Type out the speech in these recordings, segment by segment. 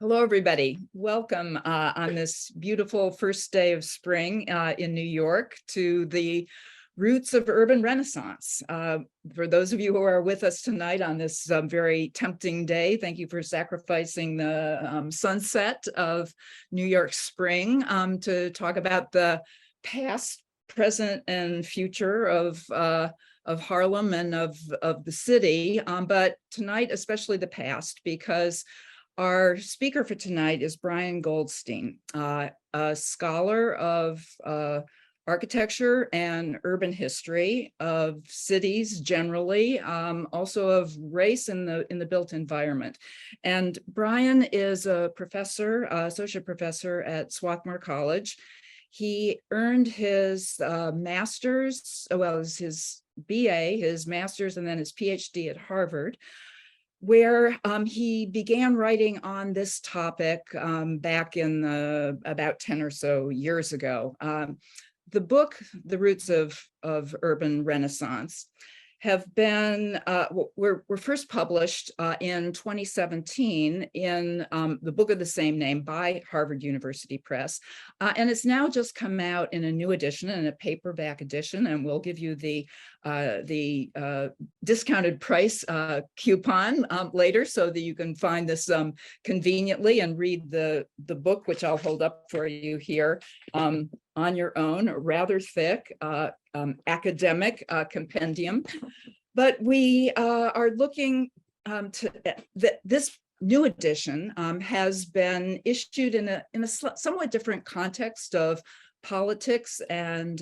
Hello, everybody. Welcome on this beautiful first day of spring in New York to the roots of urban renaissance. For those of you who are with us tonight on this very tempting day, thank you for sacrificing the sunset of New York spring to talk about the past, present, and future of Harlem and of the city. But tonight, especially the past, because our speaker for tonight is Brian Goldstein, a scholar of architecture and urban history, of cities generally, also of race in the built environment. And Brian is a professor, associate professor at Swarthmore College. He earned his master's, well, his BA, his master's, and then his PhD at Harvard, where he began writing on this topic back in about 10 or so years ago. The book, The Roots of Urban Renaissance, have been, were first published in 2017 in the book of the same name by Harvard University Press. And it's now just come out in a new edition, in a paperback edition, and we'll give you the discounted price coupon later so that you can find this conveniently and read the book, which I'll hold up for you here on your own, rather thick academic compendium. But we are looking to this new edition has been issued in a somewhat different context of politics and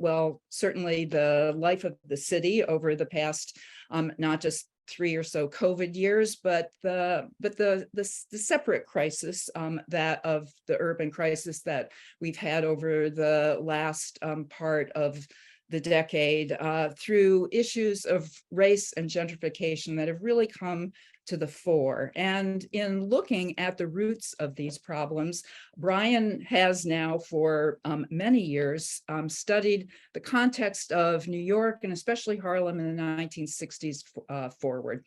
well, certainly the life of the city over the past not just 3 or so COVID years, but the separate crisis that of the urban crisis that we've had over the last part of the decade through issues of race and gentrification that have really come to the fore. And in looking at the roots of these problems, Brian has now for many years studied the context of New York and especially Harlem in the 1960s forward.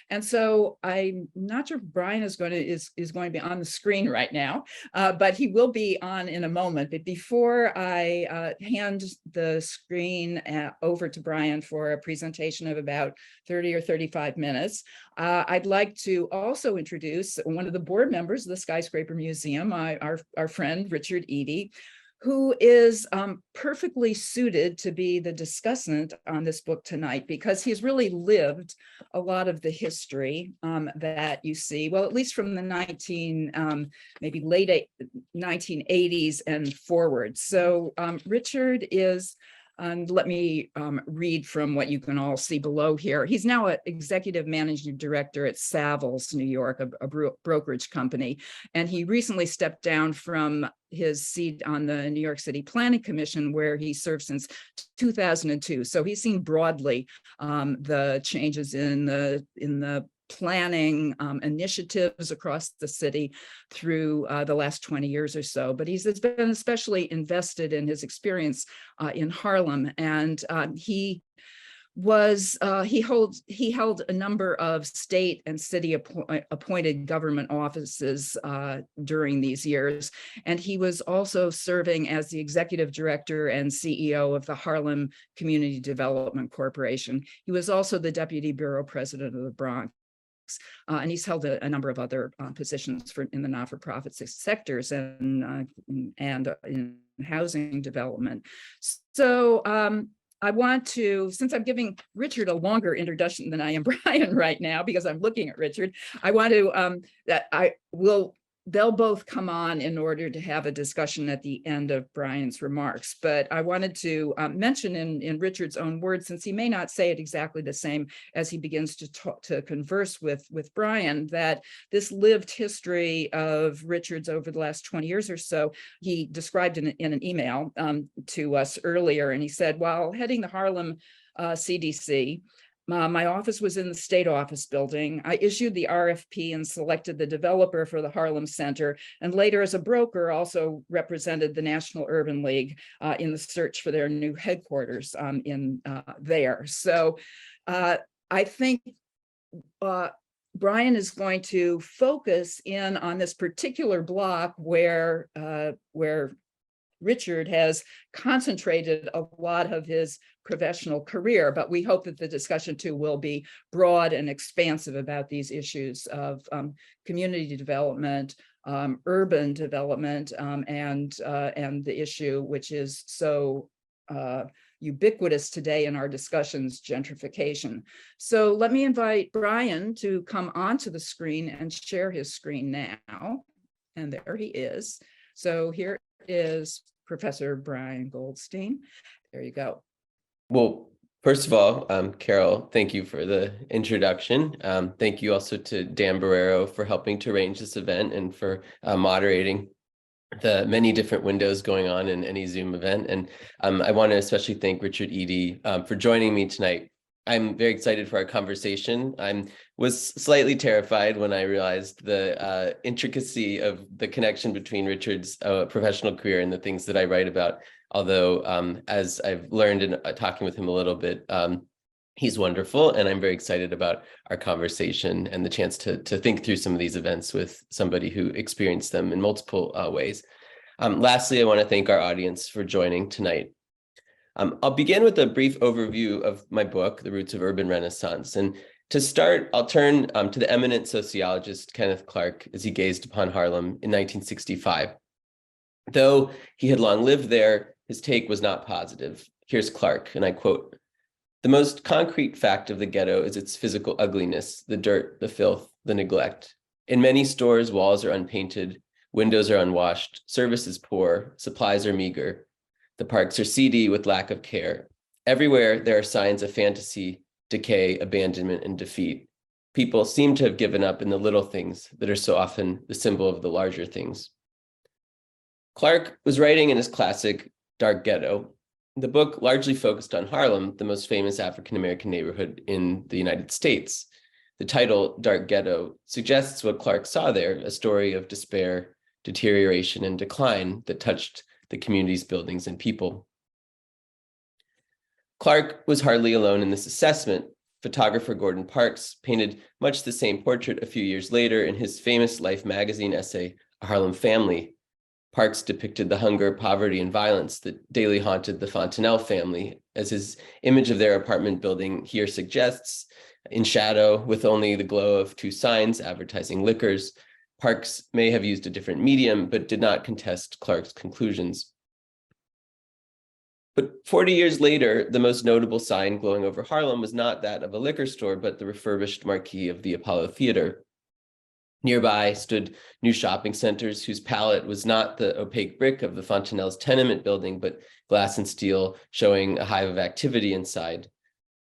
And so I'm not sure if Brian is going to be on the screen right now, but he will be on in a moment. But before I hand the screen over to Brian for a presentation of about 30 or 35 minutes, I'd like to also introduce one of the board members of the Skyscraper Museum, our friend Richard Eady, who is perfectly suited to be the discussant on this book tonight, because he's really lived a lot of the history that you see, well, at least from the maybe late 1980s and forward. So Richard is, and let me read from what you can all see below here. He's now an executive managing director at Savills, New York, a brokerage company. And he recently stepped down from his seat on the New York City Planning Commission, where he served since 2002. So he's seen broadly the changes in the planning initiatives across the city through the last 20 years or so. But he's been especially invested in his experience in Harlem, and he held a number of state and city appointed government offices during these years. And he was also serving as the executive director and CEO of the Harlem Community Development Corporation. He was also the deputy bureau president of the Bronx. And he's held a number of other positions in the not-for-profit sectors and in housing development. So I want to, since I'm giving Richard a longer introduction than I am Brian right now, because I'm looking at Richard, I want to, they'll both come on in order to have a discussion at the end of Brian's remarks. But I wanted to mention in Richard's own words, since he may not say it exactly the same as he begins to converse with Brian, that this lived history of Richard's over the last 20 years or so, he described in an email to us earlier. And he said, while heading the Harlem CDC, my office was in the State Office building. I issued the RFP and selected the developer for the Harlem Center, and later as a broker also represented the National Urban League in the search for their new headquarters there. So I think Brian is going to focus in on this particular block where Richard has concentrated a lot of his professional career, but we hope that the discussion too will be broad and expansive about these issues of community development, urban development, and the issue which is so ubiquitous today in our discussions, gentrification. So let me invite Brian to come onto the screen and share his screen now. And there he is. So here is Professor Brian Goldstein. There you go. Well, first of all, Carol, thank you for the introduction. Thank you also to Dan Barrero for helping to arrange this event and for moderating the many different windows going on in any Zoom event. And I want to especially thank Richard Eady for joining me tonight. I'm very excited for our conversation. I was slightly terrified when I realized the intricacy of the connection between Richard's professional career and the things that I write about. Although, as I've learned in talking with him a little bit, he's wonderful, and I'm very excited about our conversation and the chance to think through some of these events with somebody who experienced them in multiple ways. Lastly, I want to thank our audience for joining tonight. I'll begin with a brief overview of my book, The Roots of Urban Renaissance. And to start, I'll turn to the eminent sociologist Kenneth Clark as he gazed upon Harlem in 1965. Though he had long lived there, his take was not positive. Here's Clark, and I quote, "The most concrete fact of the ghetto is its physical ugliness, the dirt, the filth, the neglect. In many stores, walls are unpainted, windows are unwashed, service is poor, supplies are meager. The parks are seedy with lack of care. Everywhere there are signs of fantasy, decay, abandonment, and defeat. People seem to have given up in the little things that are so often the symbol of the larger things." Clark was writing in his classic Dark Ghetto. The book largely focused on Harlem, the most famous African-American neighborhood in the United States. The title, Dark Ghetto, suggests what Clark saw there, a story of despair, deterioration, and decline that touched the community's buildings and people. Clark was hardly alone in this assessment. Photographer Gordon Parks painted much the same portrait a few years later in his famous Life magazine essay, A Harlem Family. Parks depicted the hunger, poverty, and violence that daily haunted the Fontenelle family, as his image of their apartment building here suggests, in shadow with only the glow of two signs advertising liquors. Parks may have used a different medium, but did not contest Clark's conclusions. But 40 years later, the most notable sign glowing over Harlem was not that of a liquor store, but the refurbished marquee of the Apollo Theater. Nearby stood new shopping centers whose palette was not the opaque brick of the Fontenelle's tenement building, but glass and steel showing a hive of activity inside.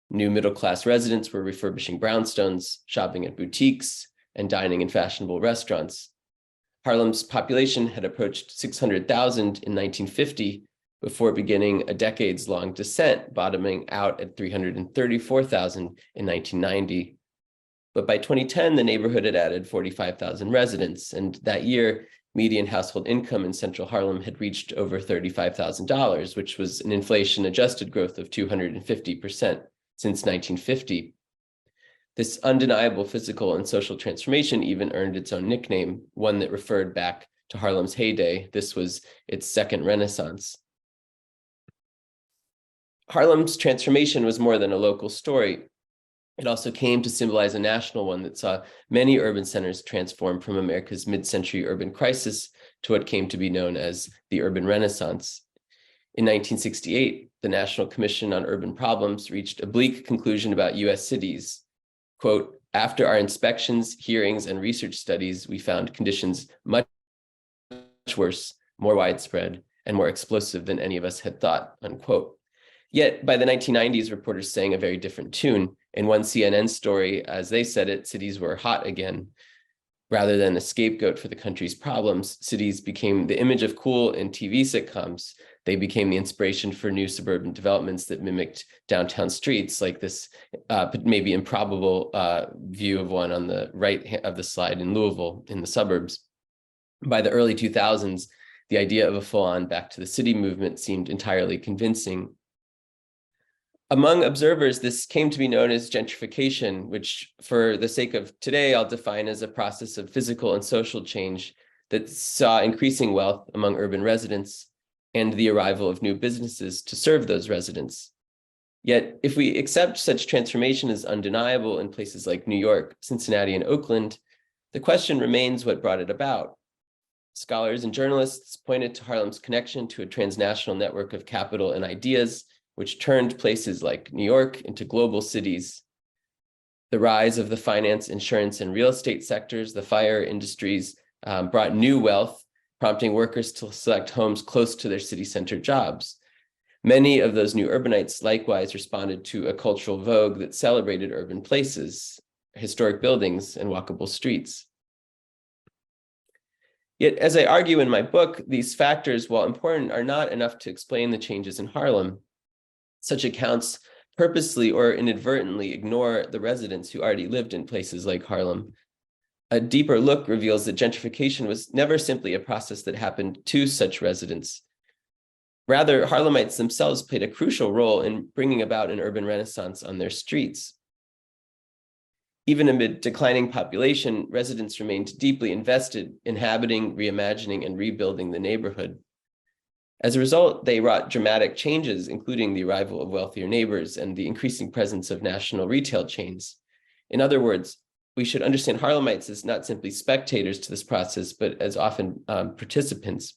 New middle-class residents were refurbishing brownstones, shopping at boutiques, and dining in fashionable restaurants. Harlem's population had approached 600,000 in 1950 before beginning a decades-long descent, bottoming out at 334,000 in 1990. But by 2010, the neighborhood had added 45,000 residents, and that year, median household income in central Harlem had reached over $35,000, which was an inflation-adjusted growth of 250% since 1950. This undeniable physical and social transformation even earned its own nickname, one that referred back to Harlem's heyday. This was its second renaissance. Harlem's transformation was more than a local story. It also came to symbolize a national one that saw many urban centers transform from America's mid-century urban crisis to what came to be known as the urban renaissance. In 1968, the National Commission on Urban Problems reached a bleak conclusion about US cities. Quote, "After our inspections, hearings, and research studies, we found conditions much worse, more widespread, and more explosive than any of us had thought," unquote. Yet by the 1990s, reporters sang a very different tune. In one CNN story, as they said it, cities were hot again. Rather than a scapegoat for the country's problems, cities became the image of cool in TV sitcoms. They became the inspiration for new suburban developments that mimicked downtown streets, like this maybe improbable view of one on the right of the slide in Louisville in the suburbs. By the early 2000s, the idea of a full-on back to the city movement seemed entirely convincing. Among observers, this came to be known as gentrification, which for the sake of today, I'll define as a process of physical and social change that saw increasing wealth among urban residents and the arrival of new businesses to serve those residents. Yet, if we accept such transformation as undeniable in places like New York, Cincinnati, and Oakland, the question remains what brought it about. Scholars and journalists pointed to Harlem's connection to a transnational network of capital and ideas, which turned places like New York into global cities. The rise of the finance, insurance, and real estate sectors, the FIRE industries, brought new wealth, prompting workers to select homes close to their city center jobs. Many of those new urbanites likewise responded to a cultural vogue that celebrated urban places, historic buildings, and walkable streets. Yet, as I argue in my book, these factors, while important, are not enough to explain the changes in Harlem. Such accounts purposely or inadvertently ignore the residents who already lived in places like Harlem. A deeper look reveals that gentrification was never simply a process that happened to such residents. Rather, Harlemites themselves played a crucial role in bringing about an urban renaissance on their streets. Even amid declining population, residents remained deeply invested, inhabiting, reimagining, and rebuilding the neighborhood. As a result, they wrought dramatic changes, including the arrival of wealthier neighbors and the increasing presence of national retail chains. In other words, we should understand Harlemites as not simply spectators to this process, but as often participants.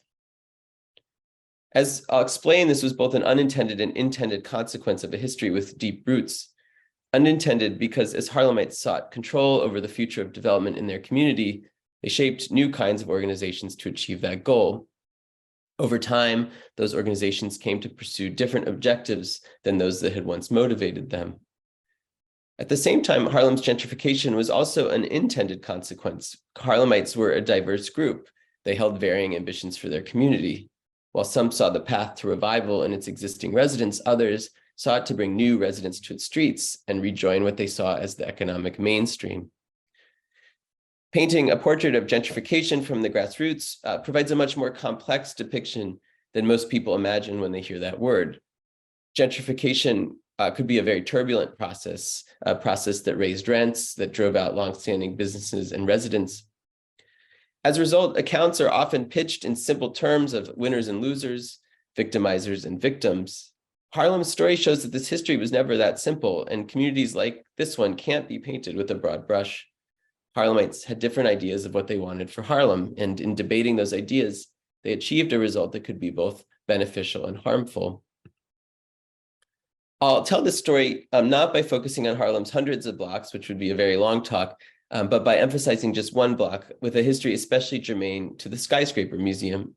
As I'll explain, this was both an unintended and intended consequence of a history with deep roots. Unintended because as Harlemites sought control over the future of development in their community, they shaped new kinds of organizations to achieve that goal. Over time, those organizations came to pursue different objectives than those that had once motivated them. At the same time, Harlem's gentrification was also an intended consequence. Harlemites were a diverse group. They held varying ambitions for their community. While some saw the path to revival in its existing residents, others sought to bring new residents to its streets and rejoin what they saw as the economic mainstream. Painting a portrait of gentrification from the grassroots provides a much more complex depiction than most people imagine when they hear that word. Gentrification could be a very turbulent process, a process that raised rents, that drove out longstanding businesses and residents. As a result, accounts are often pitched in simple terms of winners and losers, victimizers and victims. Harlem's story shows that this history was never that simple, and communities like this one can't be painted with a broad brush. Harlemites had different ideas of what they wanted for Harlem, and in debating those ideas, they achieved a result that could be both beneficial and harmful. I'll tell this story not by focusing on Harlem's hundreds of blocks, which would be a very long talk, but by emphasizing just one block with a history especially germane to the Skyscraper Museum.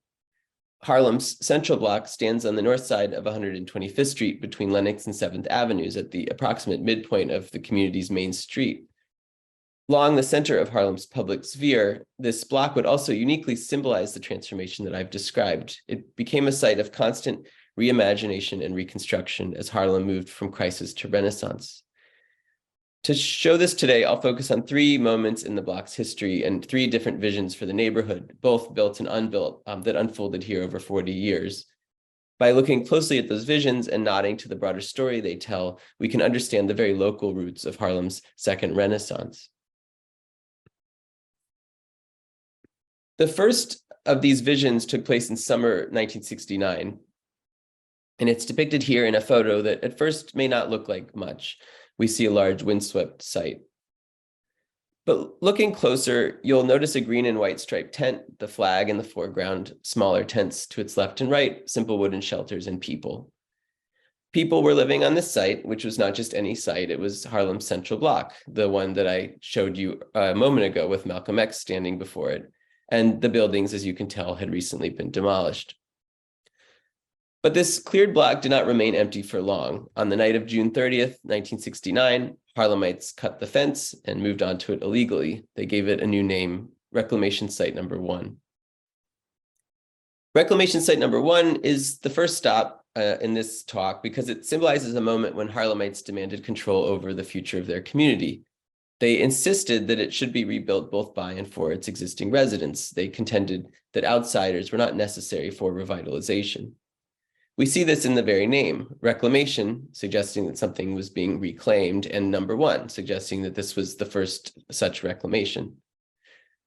Harlem's central block stands on the north side of 125th Street between Lenox and 7th Avenues at the approximate midpoint of the community's main street. Along the center of Harlem's public sphere, this block would also uniquely symbolize the transformation that I've described. It became a site of constant reimagination and reconstruction as Harlem moved from crisis to renaissance. To show this today, I'll focus on three moments in the block's history and three different visions for the neighborhood, both built and unbuilt, that unfolded here over 40 years. By looking closely at those visions and nodding to the broader story they tell, we can understand the very local roots of Harlem's second renaissance. The first of these visions took place in summer 1969, and it's depicted here in a photo that at first may not look like much. We see a large windswept site. But looking closer, you'll notice a green and white striped tent, the flag in the foreground, smaller tents to its left and right, simple wooden shelters, and people. People were living on this site, which was not just any site, it was Harlem's central block, the one that I showed you a moment ago with Malcolm X standing before it. And the buildings, as you can tell, had recently been demolished. But this cleared block did not remain empty for long. On the night of June 30th, 1969, Harlemites cut the fence and moved onto it illegally. They gave it a new name, Reclamation Site Number 1. Reclamation Site Number 1 is the first stop in this talk because it symbolizes a moment when Harlemites demanded control over the future of their community. They insisted that it should be rebuilt both by and for its existing residents. They contended that outsiders were not necessary for revitalization. We see this in the very name, reclamation, suggesting that something was being reclaimed, and number one, suggesting that this was the first such reclamation.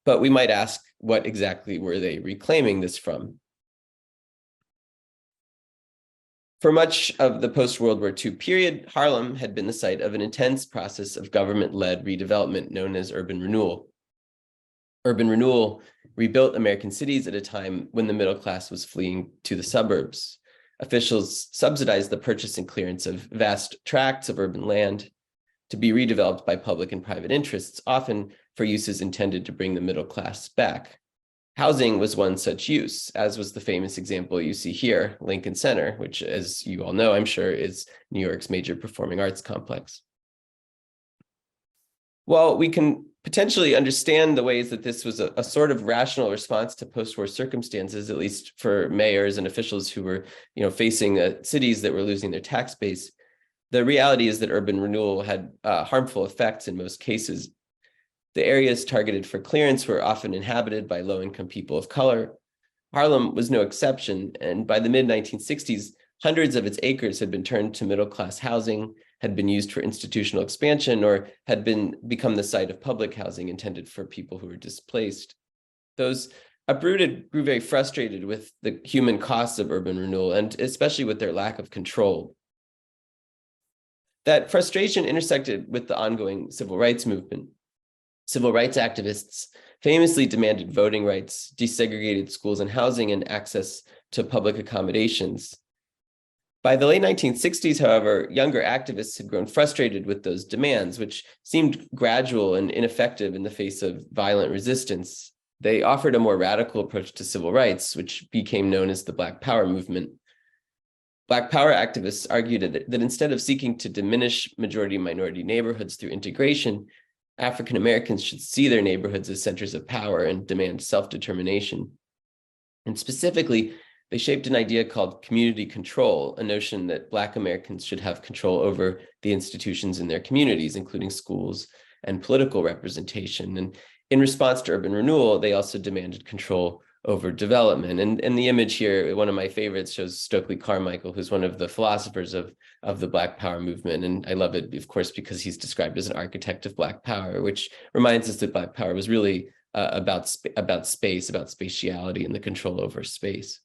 But we might ask, what exactly were they reclaiming this from? For much of the post-World War II period, Harlem had been the site of an intense process of government-led redevelopment known as urban renewal. Urban renewal rebuilt American cities at a time when the middle class was fleeing to the suburbs. Officials subsidized the purchase and clearance of vast tracts of urban land to be redeveloped by public and private interests, often for uses intended to bring the middle class back. Housing was one such use, as was the famous example you see here, Lincoln Center, which, as you all know, I'm sure, is New York's major performing arts complex. While we can potentially understand the ways that this was a sort of rational response to post-war circumstances, at least for mayors and officials who were, facing cities that were losing their tax base, the reality is that urban renewal had harmful effects in most cases. The areas targeted for clearance were often inhabited by low-income people of color. Harlem was no exception, and by the mid-1960s, hundreds of its acres had been turned to middle-class housing, had been used for institutional expansion, or had become the site of public housing intended for people who were displaced. Those uprooted grew very frustrated with the human costs of urban renewal, and especially with their lack of control. That frustration intersected with the ongoing civil rights movement. Civil rights activists famously demanded voting rights, desegregated schools and housing, and access to public accommodations. By the late 1960s, however, younger activists had grown frustrated with those demands, which seemed gradual and ineffective in the face of violent resistance. They offered a more radical approach to civil rights, which became known as the Black Power movement. Black Power activists argued that instead of seeking to diminish majority-minority neighborhoods through integration, African Americans should see their neighborhoods as centers of power and demand self-determination. And specifically, they shaped an idea called community control, a notion that Black Americans should have control over the institutions in their communities, including schools and political representation. And in response to urban renewal, they also demanded control over development. And the image here, one of my favorites, shows Stokely Carmichael, who's one of the philosophers of the Black Power movement. And I love it, of course, because he's described as an architect of Black Power, which reminds us that Black Power was really about space, about spatiality and the control over space.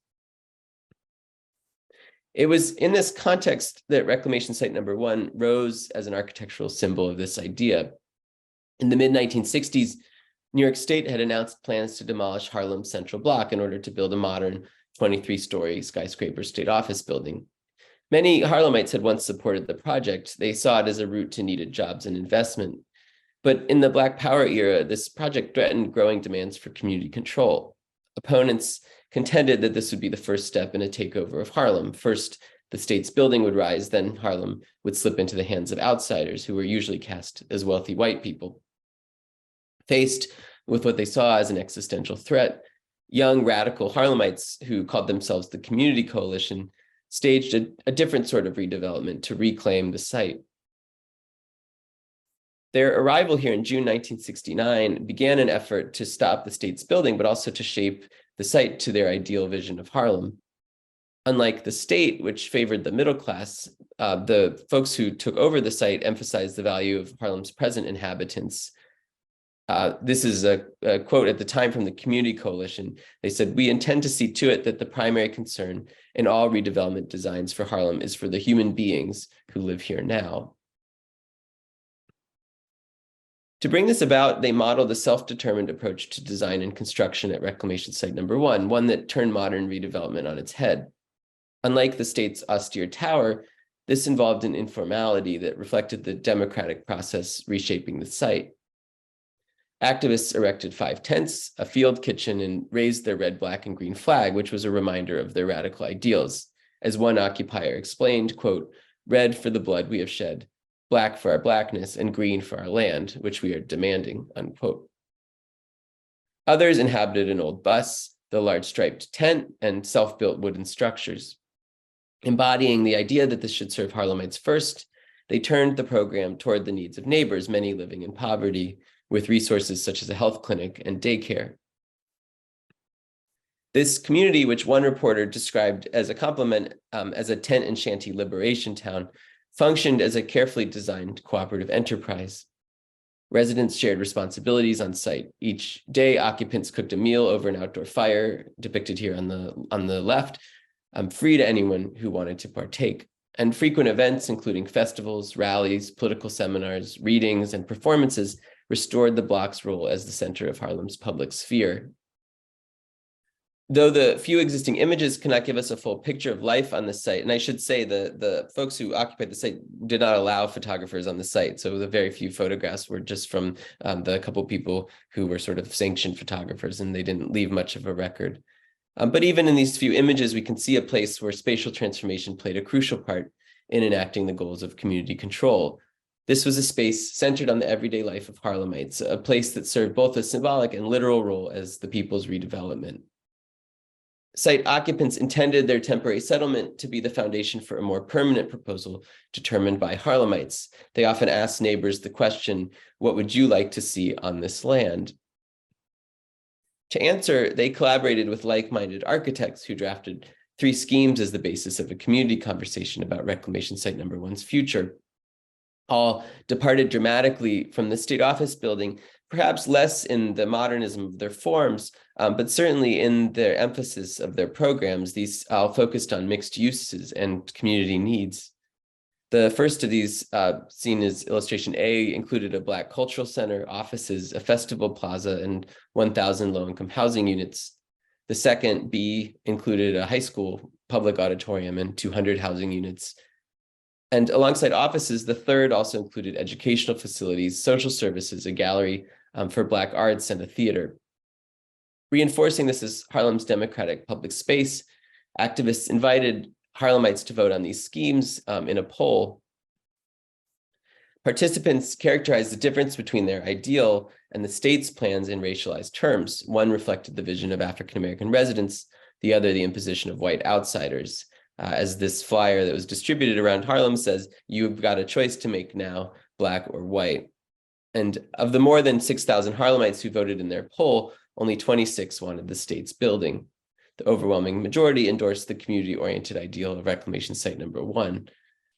It was in this context that Reclamation Site number 1 rose as an architectural symbol of this idea. In the mid-1960s, New York State had announced plans to demolish Harlem's Central Block in order to build a modern 23-story skyscraper state office building. Many Harlemites had once supported the project. They saw it as a route to needed jobs and investment. But in the Black Power era, this project threatened growing demands for community control. Opponents contended that this would be the first step in a takeover of Harlem. First, the state's building would rise, then Harlem would slip into the hands of outsiders who were usually cast as wealthy white people. Faced with what they saw as an existential threat, young radical Harlemites who called themselves the Community Coalition staged a different sort of redevelopment to reclaim the site. Their arrival here in June 1969 began an effort to stop the state's building, but also to shape the site to their ideal vision of Harlem. Unlike the state, which favored the middle class, the folks who took over the site emphasized the value of Harlem's present inhabitants. This is a quote at the time from the Community Coalition. They said, "We intend to see to it that the primary concern in all redevelopment designs for Harlem is for the human beings who live here now." To bring this about, they modeled a self-determined approach to design and construction at Reclamation Site number 1, one that turned modern redevelopment on its head. Unlike the state's austere tower, this involved an informality that reflected the democratic process reshaping the site. Activists erected 5 tents, a field kitchen, and raised their red, black, and green flag, which was a reminder of their radical ideals. As one occupier explained, quote, "Red for the blood we have shed, black for our blackness, and green for our land, which we are demanding," unquote. Others inhabited an old bus, the large striped tent, and self-built wooden structures. Embodying the idea that this should serve Harlemites first, they turned the program toward the needs of neighbors, many living in poverty, with resources such as a health clinic and daycare. This community, which one reporter described as a compliment as a tent and shanty liberation town, functioned as a carefully designed cooperative enterprise. Residents shared responsibilities on site. Each day, occupants cooked a meal over an outdoor fire, depicted here on the left, free to anyone who wanted to partake. And frequent events, including festivals, rallies, political seminars, readings, and performances, restored the block's role as the center of Harlem's public sphere. Though the few existing images cannot give us a full picture of life on the site, and I should say the folks who occupied the site did not allow photographers on the site, so the very few photographs were just from the couple people who were sort of sanctioned photographers, and they didn't leave much of a record. But even in these few images, we can see a place where spatial transformation played a crucial part in enacting the goals of community control. This was a space centered on the everyday life of Harlemites, a place that served both a symbolic and literal role as the people's redevelopment. Site occupants intended their temporary settlement to be the foundation for a more permanent proposal determined by Harlemites. They often asked neighbors the question, "What would you like to see on this land?" To answer, they collaborated with like-minded architects who drafted 3 schemes as the basis of a community conversation about Reclamation Site No. 1's future. All departed dramatically from the state office building, perhaps less in the modernism of their forms, but certainly in their emphasis of their programs. These all focused on mixed uses and community needs. The first of these, seen as illustration A, included a Black cultural center, offices, a festival plaza, and 1,000 low-income housing units. The second, B, included a high school, public auditorium, and 200 housing units. And alongside offices, the third also included educational facilities, social services, a gallery for Black arts, and a theater. Reinforcing this as Harlem's democratic public space, activists invited Harlemites to vote on these schemes in a poll. Participants characterized the difference between their ideal and the state's plans in racialized terms. One reflected the vision of African-American residents, the other the imposition of white outsiders. As this flyer that was distributed around Harlem says, "You've got a choice to make now, Black or white." And of the more than 6,000 Harlemites who voted in their poll, only 26 wanted the state's building. The overwhelming majority endorsed the community-oriented ideal of Reclamation Site No. 1,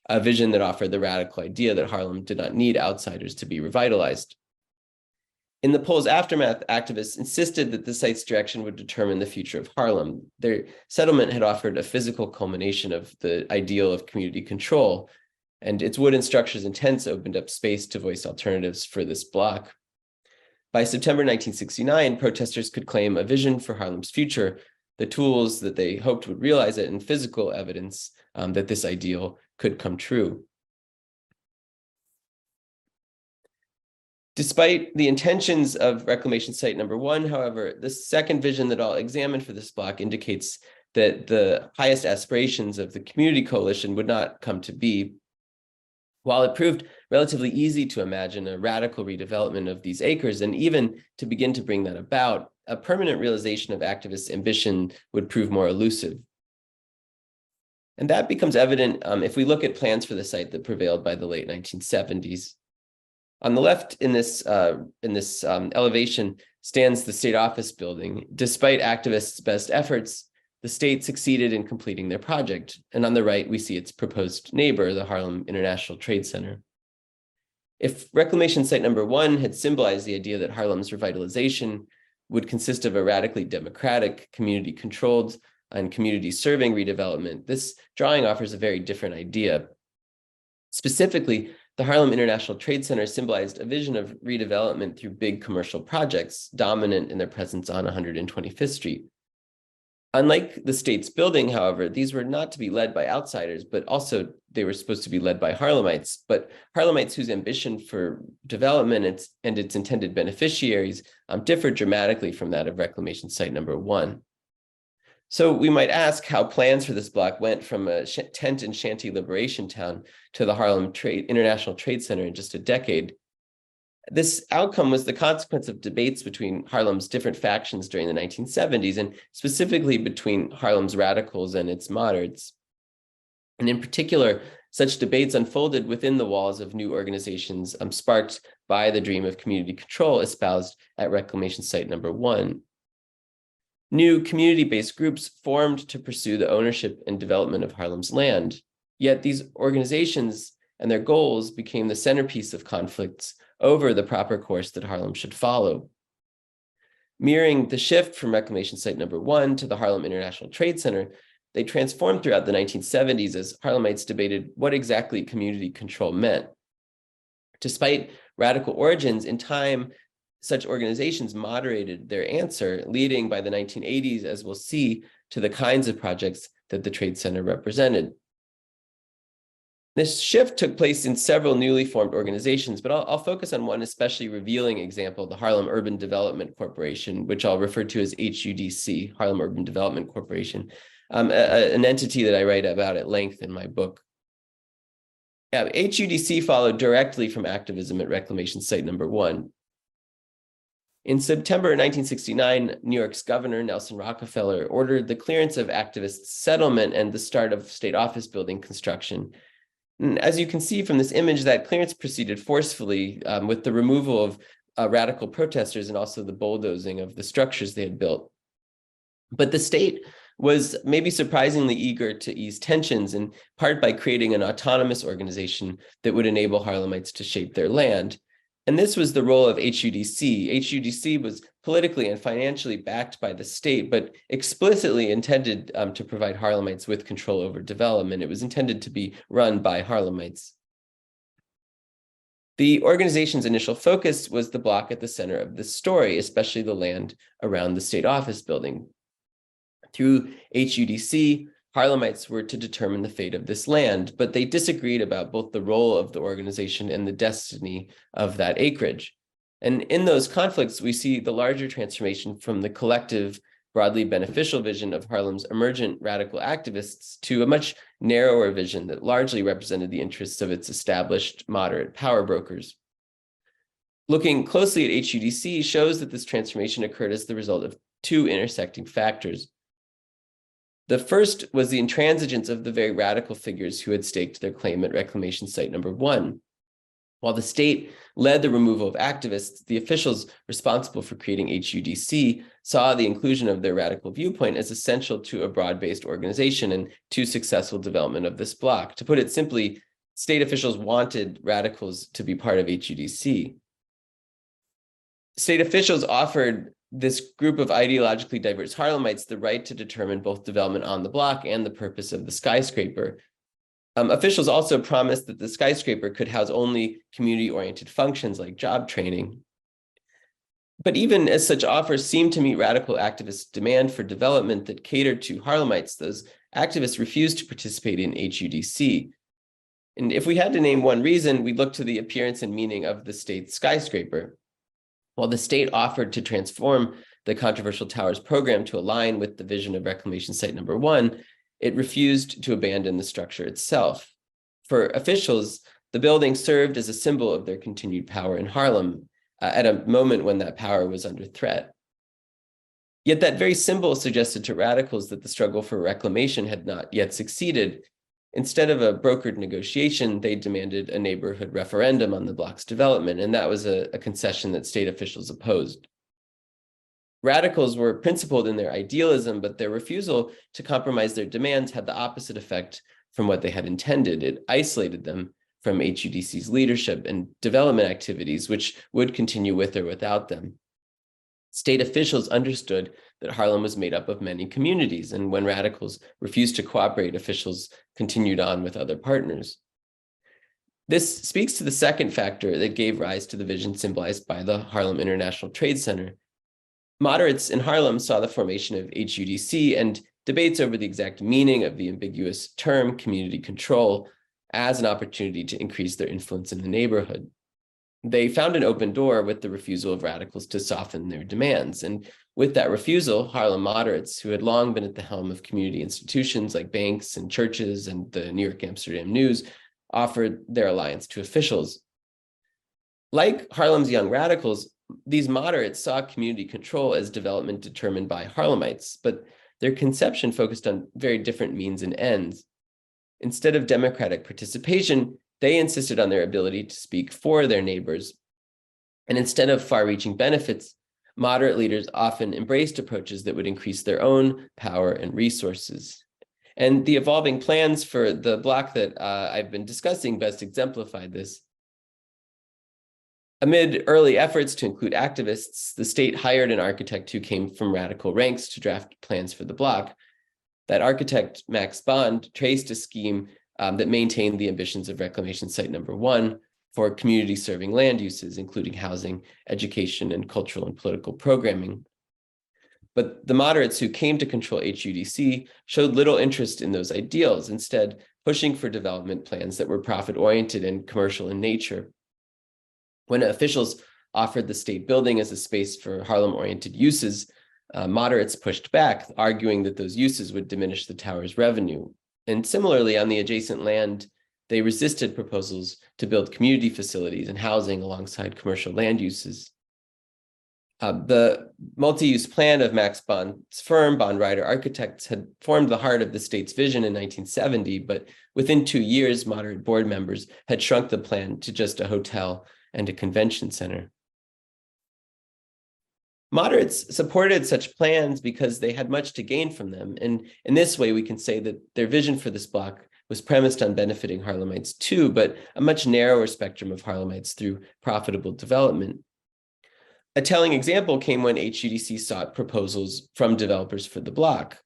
a vision that offered the radical idea that Harlem did not need outsiders to be revitalized. In the poll's aftermath, activists insisted that the site's direction would determine the future of Harlem. Their settlement had offered a physical culmination of the ideal of community control, and its wooden structures and tents opened up space to voice alternatives for this block. By September 1969, protesters could claim a vision for Harlem's future, the tools that they hoped would realize it, and physical evidence that this ideal could come true. Despite the intentions of Reclamation Site No. 1, however, the second vision that I'll examine for this block indicates that the highest aspirations of the community coalition would not come to be. While it proved relatively easy to imagine a radical redevelopment of these acres, and even to begin to bring that about, a permanent realization of activists' ambition would prove more elusive. And that becomes evident if we look at plans for the site that prevailed by the late 1970s. On the left in this elevation stands the state office building. Despite activists' best efforts, the state succeeded in completing their project. And on the right, we see its proposed neighbor, the Harlem International Trade Center. If Reclamation Site No. 1 had symbolized the idea that Harlem's revitalization would consist of a radically democratic, community-controlled, and community-serving redevelopment, this drawing offers a very different idea. Specifically, the Harlem International Trade Center symbolized a vision of redevelopment through big commercial projects, dominant in their presence on 125th Street. Unlike the state's building, however, these were not to be led by outsiders, but also they were supposed to be led by Harlemites, but Harlemites whose ambition for development and its intended beneficiaries differed dramatically from that of Reclamation Site No. 1. So we might ask how plans for this block went from a tent and shanty liberation town to the Harlem International Trade Center in just a decade. This outcome was the consequence of debates between Harlem's different factions during the 1970s, and specifically between Harlem's radicals and its moderates. And in particular, such debates unfolded within the walls of new organizations sparked by the dream of community control espoused at Reclamation Site No. 1. New community-based groups formed to pursue the ownership and development of Harlem's land. Yet these organizations and their goals became the centerpiece of conflicts over the proper course that Harlem should follow. Mirroring the shift from reclamation site number 1 to the Harlem International Trade Center, they transformed throughout the 1970s as Harlemites debated what exactly community control meant. Despite radical origins, in time, such organizations moderated their answer, leading by the 1980s, as we'll see, to the kinds of projects that the Trade Center represented. This shift took place in several newly formed organizations, but I'll focus on one especially revealing example, the Harlem Urban Development Corporation, which I'll refer to as HUDC, Harlem Urban Development Corporation, an entity that I write about at length in my book. HUDC followed directly from activism at reclamation site number 1. In September 1969, New York's Governor Nelson Rockefeller ordered the clearance of activists' settlement and the start of state office building construction. And as you can see from this image, that clearance proceeded forcefully with the removal of radical protesters and also the bulldozing of the structures they had built. But the state was maybe surprisingly eager to ease tensions, in part by creating an autonomous organization that would enable Harlemites to shape their land. And this was the role of HUDC. HUDC was politically and financially backed by the state, but explicitly intended to provide Harlemites with control over development. It was intended to be run by Harlemites. The organization's initial focus was the block at the center of the story, especially the land around the state office building. Through HUDC, Harlemites were to determine the fate of this land, but they disagreed about both the role of the organization and the destiny of that acreage. And in those conflicts, we see the larger transformation from the collective, broadly beneficial vision of Harlem's emergent radical activists to a much narrower vision that largely represented the interests of its established moderate power brokers. Looking closely at HUDC shows that this transformation occurred as the result of two intersecting factors. The first was the intransigence of the very radical figures who had staked their claim at reclamation site number 1. While the state led the removal of activists, the officials responsible for creating HUDC saw the inclusion of their radical viewpoint as essential to a broad-based organization and to successful development of this bloc. To put it simply, state officials wanted radicals to be part of HUDC. State officials offered this group of ideologically diverse Harlemites the right to determine both development on the block and the purpose of the skyscraper. Officials also promised that the skyscraper could house only community-oriented functions like job training. But even as such offers seemed to meet radical activists' demand for development that catered to Harlemites, those activists refused to participate in HUDC. And if we had to name one reason, we'd look to the appearance and meaning of the state's skyscraper. While the state offered to transform the controversial towers program to align with the vision of reclamation site number 1, it refused to abandon the structure itself. For officials, the building served as a symbol of their continued power in Harlem at a moment when that power was under threat. Yet that very symbol suggested to radicals that the struggle for reclamation had not yet succeeded. Instead of a brokered negotiation, they demanded a neighborhood referendum on the block's development, and that was a concession that state officials opposed. Radicals were principled in their idealism, but their refusal to compromise their demands had the opposite effect from what they had intended. It isolated them from HUDC's leadership and development activities, which would continue with or without them. State officials understood that Harlem was made up of many communities, and when radicals refused to cooperate, officials continued on with other partners. This speaks to the second factor that gave rise to the vision symbolized by the Harlem International Trade Center. Moderates in Harlem saw the formation of HUDC and debates over the exact meaning of the ambiguous term community control as an opportunity to increase their influence in the neighborhood. They found an open door with the refusal of radicals to soften their demands. And with that refusal, Harlem moderates, who had long been at the helm of community institutions like banks and churches and the New York Amsterdam News, offered their alliance to officials. Like Harlem's young radicals, these moderates saw community control as development determined by Harlemites, but their conception focused on very different means and ends. Instead of democratic participation, they insisted on their ability to speak for their neighbors. And instead of far-reaching benefits, moderate leaders often embraced approaches that would increase their own power and resources. And the evolving plans for the block that I've been discussing best exemplified this. Amid early efforts to include activists, the state hired an architect who came from radical ranks to draft plans for the block. That architect, Max Bond, traced a scheme that maintained the ambitions of Reclamation Site Number 1 for community-serving land uses, including housing, education, and cultural and political programming. But the moderates who came to control HUDC showed little interest in those ideals, instead pushing for development plans that were profit-oriented and commercial in nature. When officials offered the state building as a space for Harlem-oriented uses, moderates pushed back, arguing that those uses would diminish the tower's revenue. And similarly, on the adjacent land, they resisted proposals to build community facilities and housing alongside commercial land uses. The multi-use plan of Max Bond's firm, Bond Ryder Architects, had formed the heart of the state's vision in 1970, but within 2 years, moderate board members had shrunk the plan to just a hotel and a convention center. Moderates supported such plans because they had much to gain from them. And in this way, we can say that their vision for this block was premised on benefiting Harlemites too, but a much narrower spectrum of Harlemites through profitable development. A telling example came when HUDC sought proposals from developers for the block.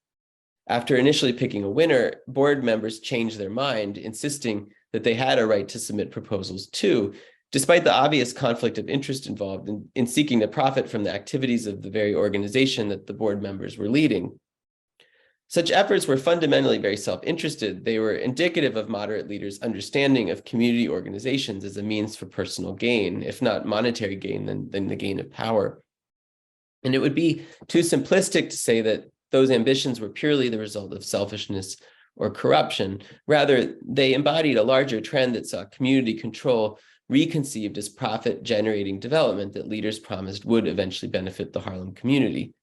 After initially picking a winner, board members changed their mind, insisting that they had a right to submit proposals too, despite the obvious conflict of interest involved in seeking to profit from the activities of the very organization that the board members were leading. Such efforts were fundamentally very self-interested. They were indicative of moderate leaders' understanding of community organizations as a means for personal gain, if not monetary gain, then the gain of power. And it would be too simplistic to say that those ambitions were purely the result of selfishness or corruption. Rather, they embodied a larger trend that saw community control reconceived as profit-generating development that leaders promised would eventually benefit the Harlem community.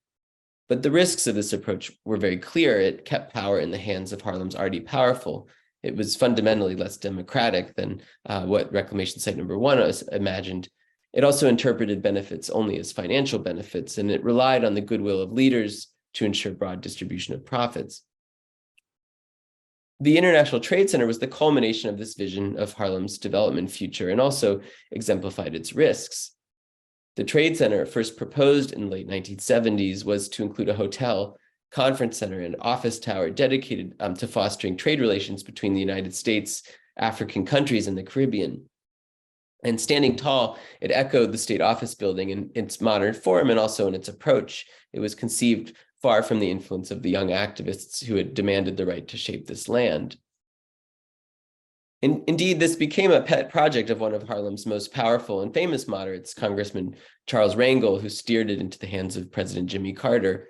But the risks of this approach were very clear. It kept power in the hands of Harlem's already powerful. It was fundamentally less democratic than what Reclamation Site Number 1 was imagined. It also interpreted benefits only as financial benefits, and it relied on the goodwill of leaders to ensure broad distribution of profits. The International Trade Center was the culmination of this vision of Harlem's development future and also exemplified its risks. The Trade Center, first proposed in the late 1970s, was to include a hotel, conference center, and office tower dedicated to fostering trade relations between the United States, African countries, and the Caribbean. And standing tall, it echoed the state office building in its modern form and also in its approach. It was conceived far from the influence of the young activists who had demanded the right to shape this land. Indeed, this became a pet project of one of Harlem's most powerful and famous moderates, Congressman Charles Rangel, who steered it into the hands of President Jimmy Carter.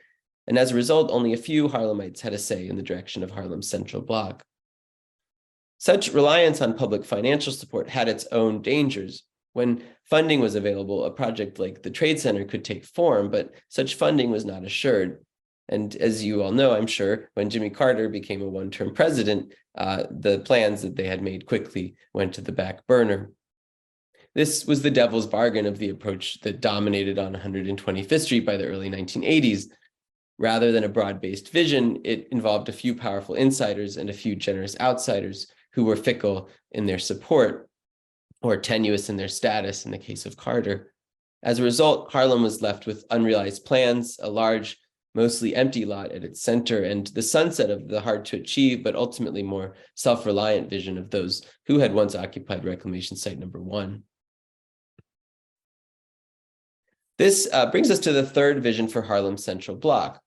And as a result, only a few Harlemites had a say in the direction of Harlem's central block. Such reliance on public financial support had its own dangers. When funding was available, a project like the Trade Center could take form, but such funding was not assured. And as you all know, I'm sure, when Jimmy Carter became a one-term president, the plans that they had made quickly went to the back burner. This was the devil's bargain of the approach that dominated on 125th Street by the early 1980s. Rather than a broad-based vision, it involved a few powerful insiders and a few generous outsiders who were fickle in their support or tenuous in their status in the case of Carter. As a result, Harlem was left with unrealized plans, a large, mostly empty lot at its center, and the sunset of the hard-to-achieve but ultimately more self-reliant vision of those who had once occupied Reclamation Site Number 1. This brings us to the third vision for Harlem's central block.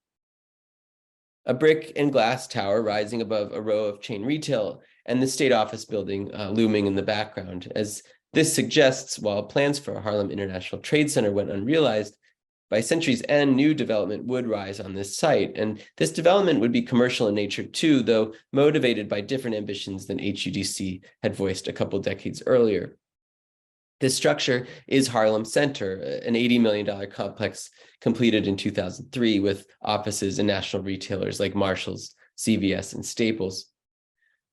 A brick and glass tower rising above a row of chain retail and the state office building looming in the background. As this suggests, while plans for a Harlem International Trade Center went unrealized, by century's end, new development would rise on this site, and this development would be commercial in nature too, though motivated by different ambitions than HUDC had voiced a couple decades earlier. This structure is Harlem Center, an $80 million complex completed in 2003 with offices and national retailers like Marshall's, CVS, and Staples.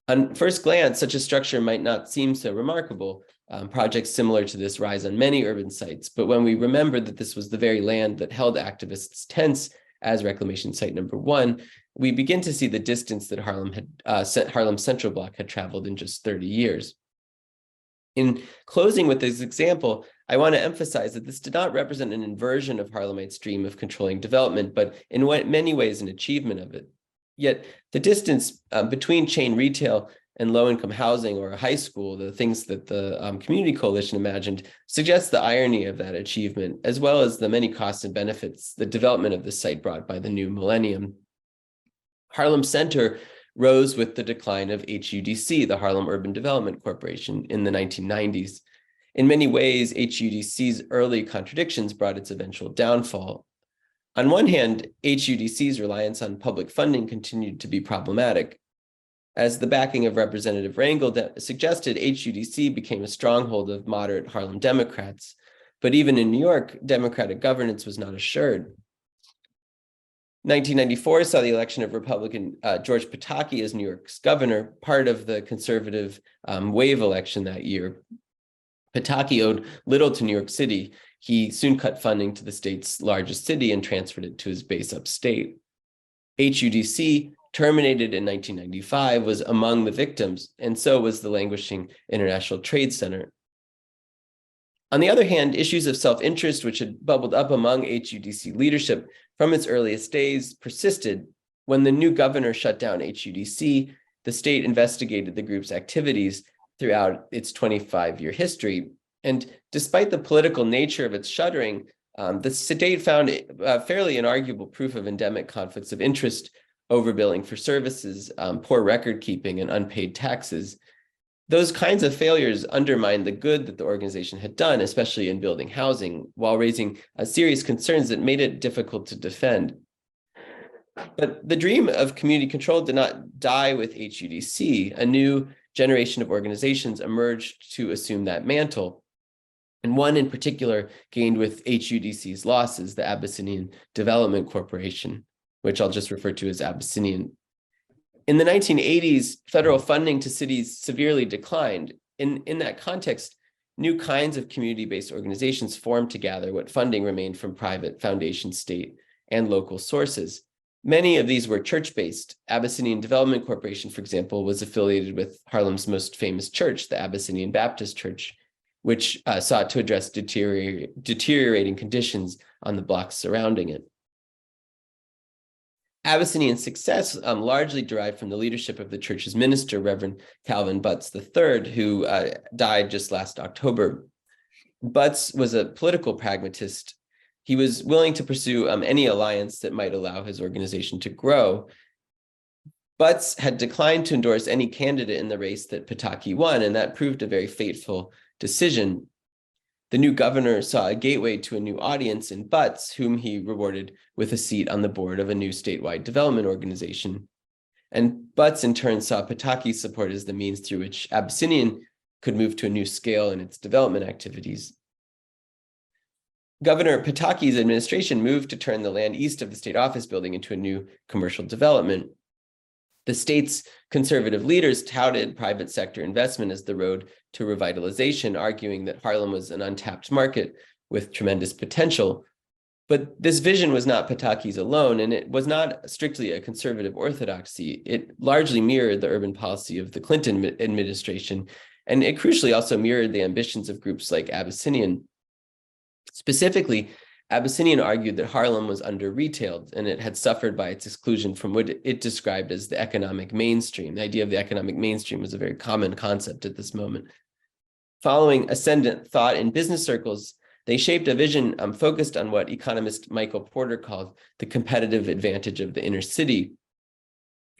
On first glance, such a structure might not seem so remarkable, Projects similar to this rise on many urban sites. But when we remember that this was the very land that held activists' tents as reclamation site number 1, we begin to see the distance that Harlem's Central Block had traveled in just 30 years. In closing with this example, I want to emphasize that this did not represent an inversion of Harlemites' dream of controlling development, but in many ways an achievement of it. Yet the distance between chain retail and low-income housing or a high school, the things that the Community Coalition imagined, suggests the irony of that achievement, as well as the many costs and benefits the development of this site brought by the new millennium. Harlem Center rose with the decline of HUDC, the Harlem Urban Development Corporation, in the 1990s. In many ways, HUDC's early contradictions brought its eventual downfall. On one hand, HUDC's reliance on public funding continued to be problematic. As the backing of Representative Rangel suggested, HUDC became a stronghold of moderate Harlem Democrats. But even in New York, Democratic governance was not assured. 1994 saw the election of Republican George Pataki as New York's governor, part of the conservative wave election that year. Pataki owed little to New York City. He soon cut funding to the state's largest city and transferred it to his base upstate. HUDC, terminated in 1995, was among the victims, and so was the languishing International Trade Center. On the other hand, issues of self-interest, which had bubbled up among HUDC leadership from its earliest days, persisted. When the new governor shut down HUDC, the state investigated the group's activities throughout its 25-year history. And despite the political nature of its shuttering, the state found fairly inarguable proof of endemic conflicts of interest, overbilling for services, poor record keeping, and unpaid taxes. Those kinds of failures undermined the good that the organization had done, especially in building housing, while raising serious concerns that made it difficult to defend. But the dream of community control did not die with HUDC. A new generation of organizations emerged to assume that mantle. And one in particular gained with HUDC's losses, the Abyssinian Development Corporation, which I'll just refer to as Abyssinian. In the 1980s, federal funding to cities severely declined. In that context, new kinds of community-based organizations formed to gather what funding remained from private foundation, state, and local sources. Many of these were church-based. Abyssinian Development Corporation, for example, was affiliated with Harlem's most famous church, the Abyssinian Baptist Church, which sought to address deteriorating conditions on the blocks surrounding it. Abyssinian's success largely derived from the leadership of the church's minister, Reverend Calvin Butts III, who died just last October. Butts was a political pragmatist. He was willing to pursue any alliance that might allow his organization to grow. Butts had declined to endorse any candidate in the race that Pataki won, and that proved a very fateful decision. The new governor saw a gateway to a new audience in Butts, whom he rewarded with a seat on the board of a new statewide development organization. And Butts in turn saw Pataki's support as the means through which Abyssinian could move to a new scale in its development activities. Governor Pataki's administration moved to turn the land east of the state office building into a new commercial development. The state's conservative leaders touted private sector investment as the road to revitalization, arguing that Harlem was an untapped market with tremendous potential. But this vision was not Pataki's alone, and it was not strictly a conservative orthodoxy. It largely mirrored the urban policy of the Clinton administration, and it crucially also mirrored the ambitions of groups like Abyssinian. Specifically, Abyssinian argued that Harlem was under-retailed, and it had suffered by its exclusion from what it described as the economic mainstream. The idea of the economic mainstream was a very common concept at this moment. Following ascendant thought in business circles, they shaped a vision focused on what economist Michael Porter called the competitive advantage of the inner city.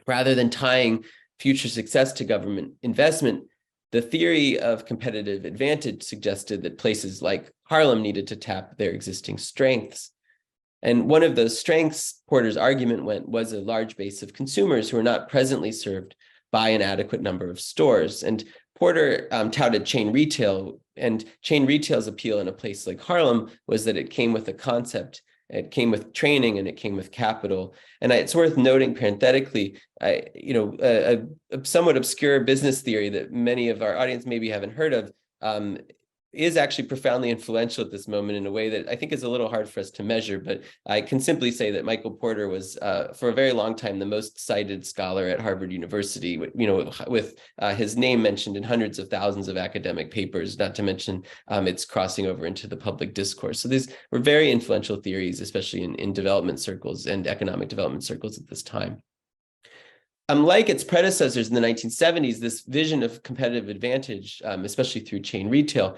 Rather than tying future success to government investment, the theory of competitive advantage suggested that places like Harlem needed to tap their existing strengths. And one of those strengths, Porter's argument was a large base of consumers who are not presently served by an adequate number of stores. And Porter touted chain retail, and chain retail's appeal in a place like Harlem was that it came with a concept, it came with training, and it came with capital. And it's worth noting parenthetically, a somewhat obscure business theory that many of our audience maybe haven't heard of is actually profoundly influential at this moment in a way that I think is a little hard for us to measure, but I can simply say that Michael Porter was, for a very long time, the most cited scholar at Harvard University, with his name mentioned in hundreds of thousands of academic papers, not to mention its crossing over into the public discourse. So these were very influential theories, especially in development circles and economic development circles at this time. Unlike its predecessors in the 1970s, this vision of competitive advantage, especially through chain retail,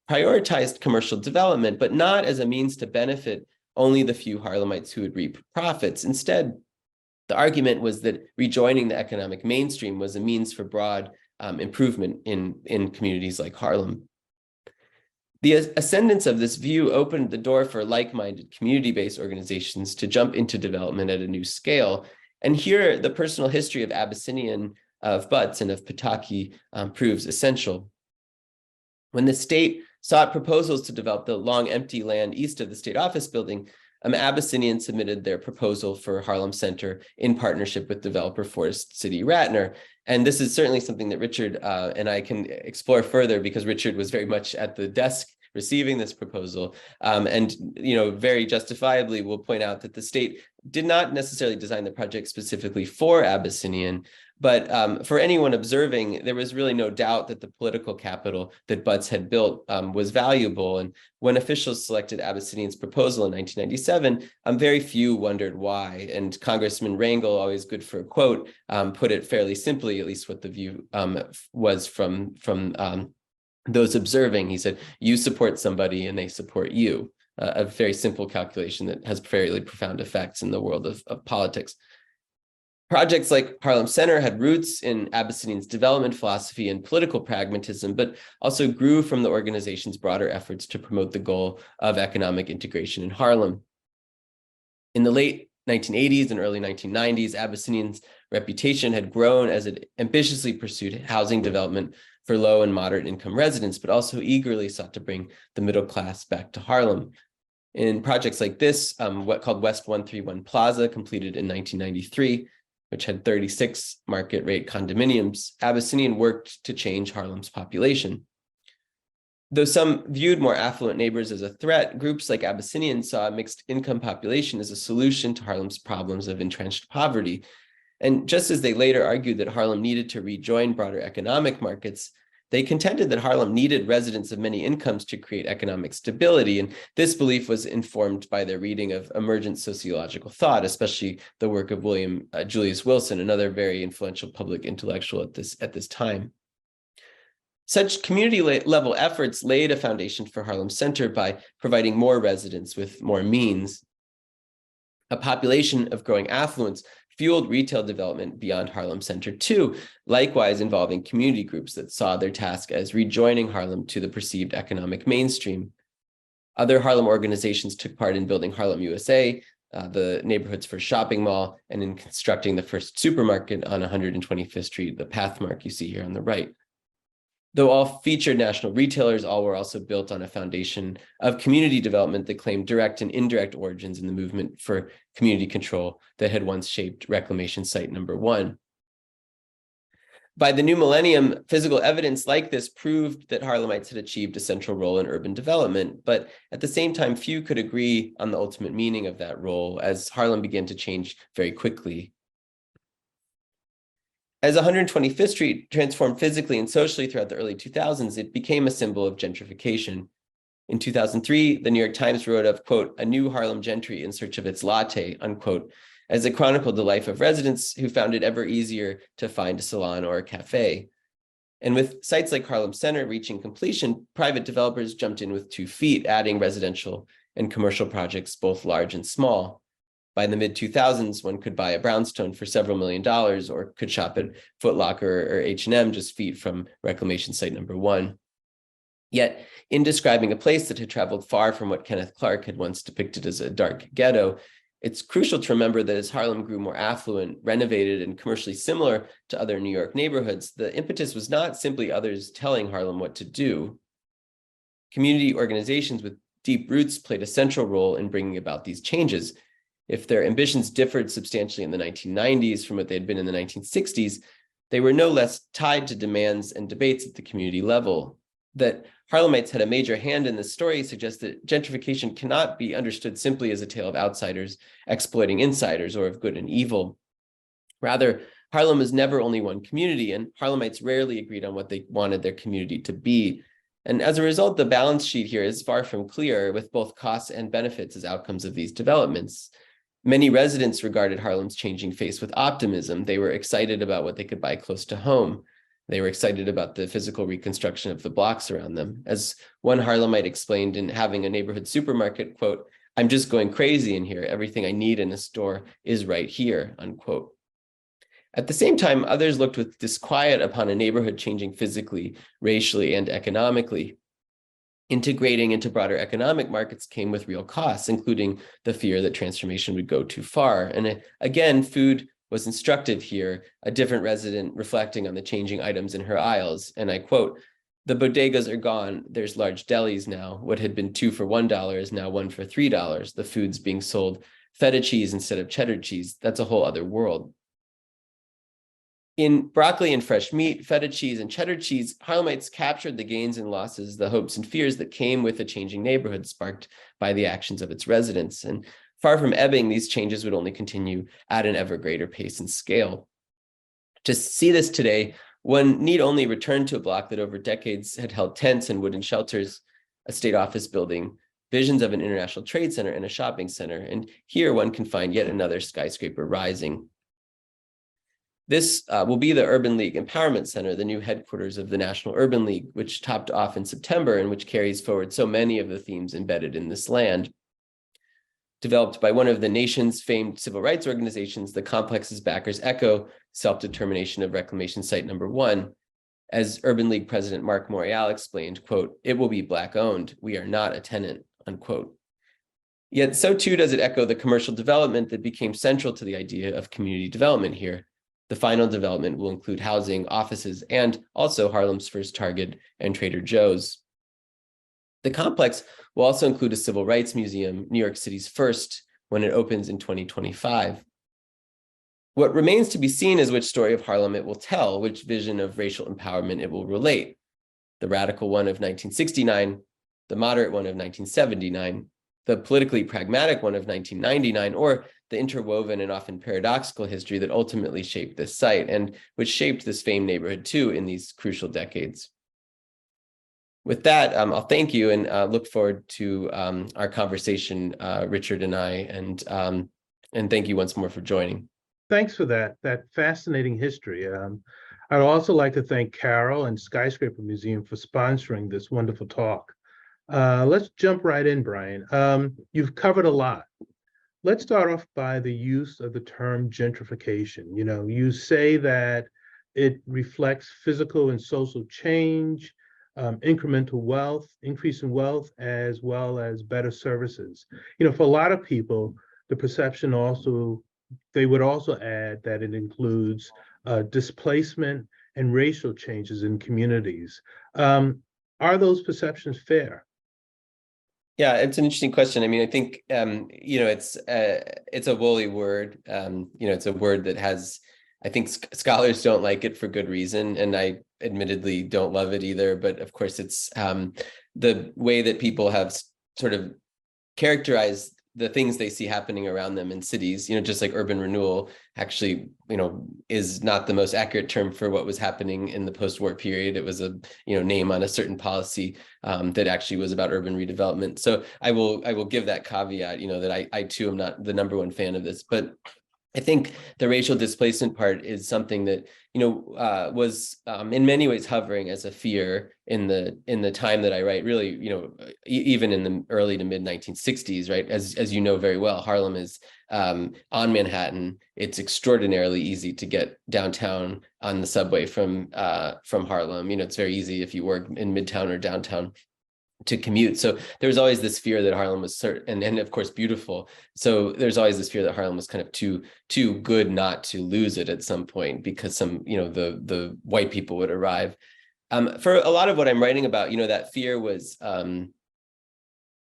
prioritized commercial development, but not as a means to benefit only the few Harlemites who would reap profits. Instead, the argument was that rejoining the economic mainstream was a means for broad improvement in communities like Harlem. The ascendance of this view opened the door for like-minded community-based organizations to jump into development at a new scale. And here, the personal history of Abyssinian, of Butts, and of Pataki proves essential. When the state sought proposals to develop the long empty land east of the state office building, Abyssinian submitted their proposal for Harlem Center in partnership with developer Forest City Ratner. And this is certainly something that Richard and I can explore further, because Richard was very much at the desk receiving this proposal. And very justifiably will point out that the state did not necessarily design the project specifically for Abyssinian, but for anyone observing, there was really no doubt that the political capital that Butts had built was valuable. And when officials selected Abyssinian's proposal in 1997, very few wondered why. And Congressman Rangel, always good for a quote, put it fairly simply, at least what the view was from those observing. He said, "You support somebody and they support you." A very simple calculation that has fairly profound effects in the world of politics. Projects like Harlem Center had roots in Abyssinian's development philosophy and political pragmatism, but also grew from the organization's broader efforts to promote the goal of economic integration in Harlem. In the late 1980s and early 1990s, Abyssinian's reputation had grown as it ambitiously pursued housing development for low and moderate income residents, but also eagerly sought to bring the middle class back to Harlem. In projects like this, what called West 131 Plaza, completed in 1993, which had 36 market rate condominiums, Abyssinian worked to change Harlem's population. Though some viewed more affluent neighbors as a threat, groups like Abyssinian saw a mixed income population as a solution to Harlem's problems of entrenched poverty. And just as they later argued that Harlem needed to rejoin broader economic markets, they contended that Harlem needed residents of many incomes to create economic stability, and this belief was informed by their reading of emergent sociological thought, especially the work of William Julius Wilson, another very influential public intellectual at this time. Such community-level efforts laid a foundation for Harlem Center by providing more residents with more means. A population of growing affluence fueled retail development beyond Harlem Center too, likewise involving community groups that saw their task as rejoining Harlem to the perceived economic mainstream. Other Harlem organizations took part in building Harlem USA, the neighborhood's first shopping mall, and in constructing the first supermarket on 125th Street, the Pathmark you see here on the right. Though all featured national retailers, all were also built on a foundation of community development that claimed direct and indirect origins in the movement for community control that had once shaped Reclamation Site Number 1. By the new millennium, physical evidence like this proved that Harlemites had achieved a central role in urban development, but at the same time, few could agree on the ultimate meaning of that role as Harlem began to change very quickly. As 125th Street transformed physically and socially throughout the early 2000s, it became a symbol of gentrification. In 2003, the New York Times wrote of, quote, "a new Harlem gentry in search of its latte," unquote, as it chronicled the life of residents who found it ever easier to find a salon or a cafe. And with sites like Harlem Center reaching completion, private developers jumped in with 2 feet, adding residential and commercial projects, both large and small. By the mid-2000s, one could buy a brownstone for several $1 million or could shop at Foot Locker or H&M just feet from Reclamation Site Number 1. Yet, in describing a place that had traveled far from what Kenneth Clark had once depicted as a dark ghetto, it's crucial to remember that as Harlem grew more affluent, renovated, and commercially similar to other New York neighborhoods, the impetus was not simply others telling Harlem what to do. Community organizations with deep roots played a central role in bringing about these changes. If their ambitions differed substantially in the 1990s from what they had been in the 1960s, they were no less tied to demands and debates at the community level. That Harlemites had a major hand in this story suggests that gentrification cannot be understood simply as a tale of outsiders exploiting insiders or of good and evil. Rather, Harlem was never only one community, and Harlemites rarely agreed on what they wanted their community to be. And as a result, the balance sheet here is far from clear, with both costs and benefits as outcomes of these developments. Many residents regarded Harlem's changing face with optimism. They were excited about what they could buy close to home. They were excited about the physical reconstruction of the blocks around them. As one Harlemite explained in having a neighborhood supermarket, quote, "I'm just going crazy in here. Everything I need in a store is right here," unquote. At the same time, others looked with disquiet upon a neighborhood changing physically, racially, and economically. Integrating into broader economic markets came with real costs, including the fear that transformation would go too far. And again, food was instructive here, a different resident reflecting on the changing items in her aisles. And I quote, "The bodegas are gone. There's large delis now. What had been 2 for $1 is now 1 for $3. The food's being sold feta cheese instead of cheddar cheese. That's a whole other world." In broccoli and fresh meat, feta cheese, and cheddar cheese, Harlemites captured the gains and losses, the hopes and fears that came with a changing neighborhood sparked by the actions of its residents. And far from ebbing, these changes would only continue at an ever greater pace and scale. To see this today, one need only return to a block that over decades had held tents and wooden shelters, a state office building, visions of an international trade center, and a shopping center. And here one can find yet another skyscraper rising. This will be the Urban League Empowerment Center, the new headquarters of the National Urban League, which topped off in September and which carries forward so many of the themes embedded in this land. Developed by one of the nation's famed civil rights organizations, the complex's backers echo self-determination of Reclamation Site Number 1. As Urban League President Mark Morial explained, quote, "It will be Black-owned. We are not a tenant," unquote. Yet so too does it echo the commercial development that became central to the idea of community development here. The final development will include housing, offices, and also Harlem's first Target and Trader Joe's. The complex will also include a civil rights museum, New York City's first, when it opens in 2025. What remains to be seen is which story of Harlem it will tell, which vision of racial empowerment it will relate. The radical one of 1969, the moderate one of 1979, the politically pragmatic one of 1999, or the interwoven and often paradoxical history that ultimately shaped this site and which shaped this famed neighborhood too in these crucial decades. With that, I'll thank you and look forward to our conversation, Richard and I, and thank you once more for joining. Thanks for that fascinating history. I'd also like to thank Carol and Skyscraper Museum for sponsoring this wonderful talk. Let's jump right in, Brian. You've covered a lot. Let's start off by the use of the term gentrification. You know, you say that it reflects physical and social change, incremental wealth, increase in wealth, as well as better services. You know, for a lot of people, the perception also, they would also add that it includes displacement and racial changes in communities. Are those perceptions fair? Yeah, it's an interesting question. I mean, I think, you know, it's a woolly word. You know, it's a word that has, I think scholars don't like it for good reason. And I admittedly don't love it either. But of course, it's the way that people have sort of characterized the things they see happening around them in cities, you know, just like urban renewal actually, you know, is not the most accurate term for what was happening in the post-war period. It was a, you know, name on a certain policy that actually was about urban redevelopment. So I will give that caveat, you know, that I too am not the #1 fan of this, but I think the racial displacement part is something that, you know, was in many ways hovering as a fear in the time that I write, really, you know, even in the early to mid 1960s, right? As you know very well, Harlem is on Manhattan. It's extraordinarily easy to get downtown on the subway from Harlem. You know, it's very easy if you work in Midtown or downtown to commute. So there was always this fear that Harlem was certain, and of course beautiful. So there's always this fear that Harlem was kind of too good not to lose it at some point, because some, you know, the white people would arrive. For a lot of what I'm writing about, you know, that fear was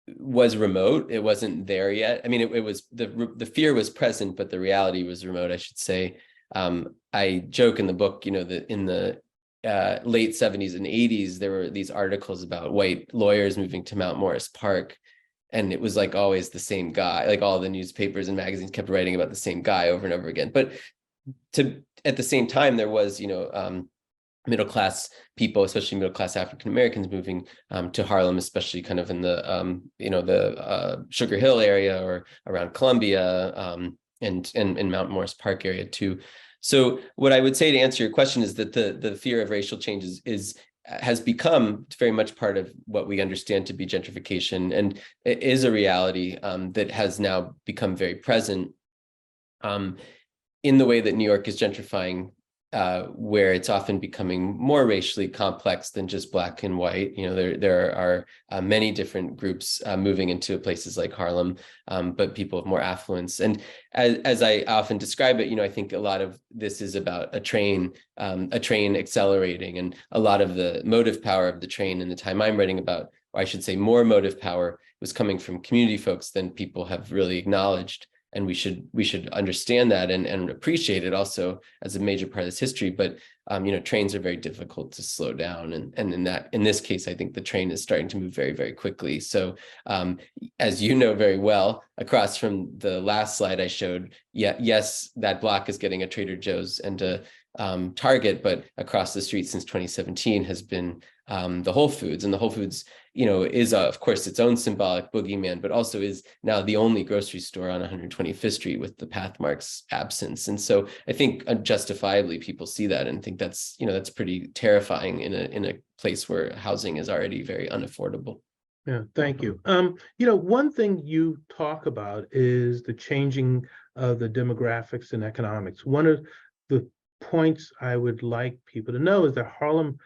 remote. It wasn't there yet. I mean, it was the fear was present, but the reality was remote, I should say. I joke in the book, you know, that in the late 70s and 80s, there were these articles about white lawyers moving to Mount Morris Park. And it was like always the same guy, like all the newspapers and magazines kept writing about the same guy over and over again. But at the same time, there was, middle-class people, especially middle-class African-Americans moving to Harlem, especially kind of in the Sugar Hill area or around Columbia and Mount Morris Park area too. So what I would say to answer your question is that the fear of racial change has become very much part of what we understand to be gentrification, and it is a reality that has now become very present in the way that New York is gentrifying, where it's often becoming more racially complex than just black and white. There are many different groups moving into places like Harlem, but people of more affluence. And as I often describe it, I think a lot of this is about a train accelerating, and a lot of the motive power of the train in the time I'm writing about, or I should say more motive power, was coming from community folks than people have really acknowledged. And we should understand that and appreciate it also as a major part of this history. But trains are very difficult to slow down, and in this case, I think the train is starting to move very, very quickly. So as you know very well, across from the last slide I showed, yes, that block is getting a Trader Joe's and a Target, but across the street since 2017 has been the Whole Foods. And the Whole Foods, is of course its own symbolic boogeyman, but also is now the only grocery store on 125th Street with the Pathmark's absence. And so I think justifiably people see that and think that's pretty terrifying in a place where housing is already very unaffordable. Yeah, thank you. One thing you talk about is the changing of the demographics and economics. One of the points I would like people to know is that Harlem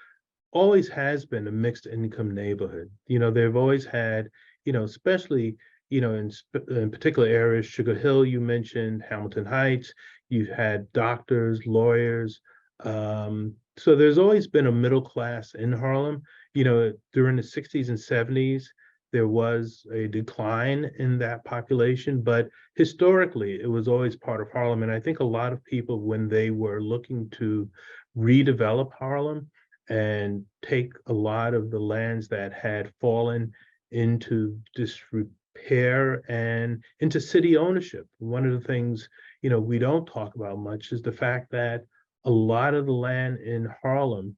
always has been a mixed income neighborhood. They've always had, especially, in particular areas, Sugar Hill, you mentioned, Hamilton Heights, you've had doctors, lawyers. So there's always been a middle class in Harlem. During the 60s and 70s, there was a decline in that population, but historically, it was always part of Harlem. And I think a lot of people, when they were looking to redevelop Harlem and take a lot of the lands that had fallen into disrepair and into city ownership. One of the things, we don't talk about much is the fact that a lot of the land in Harlem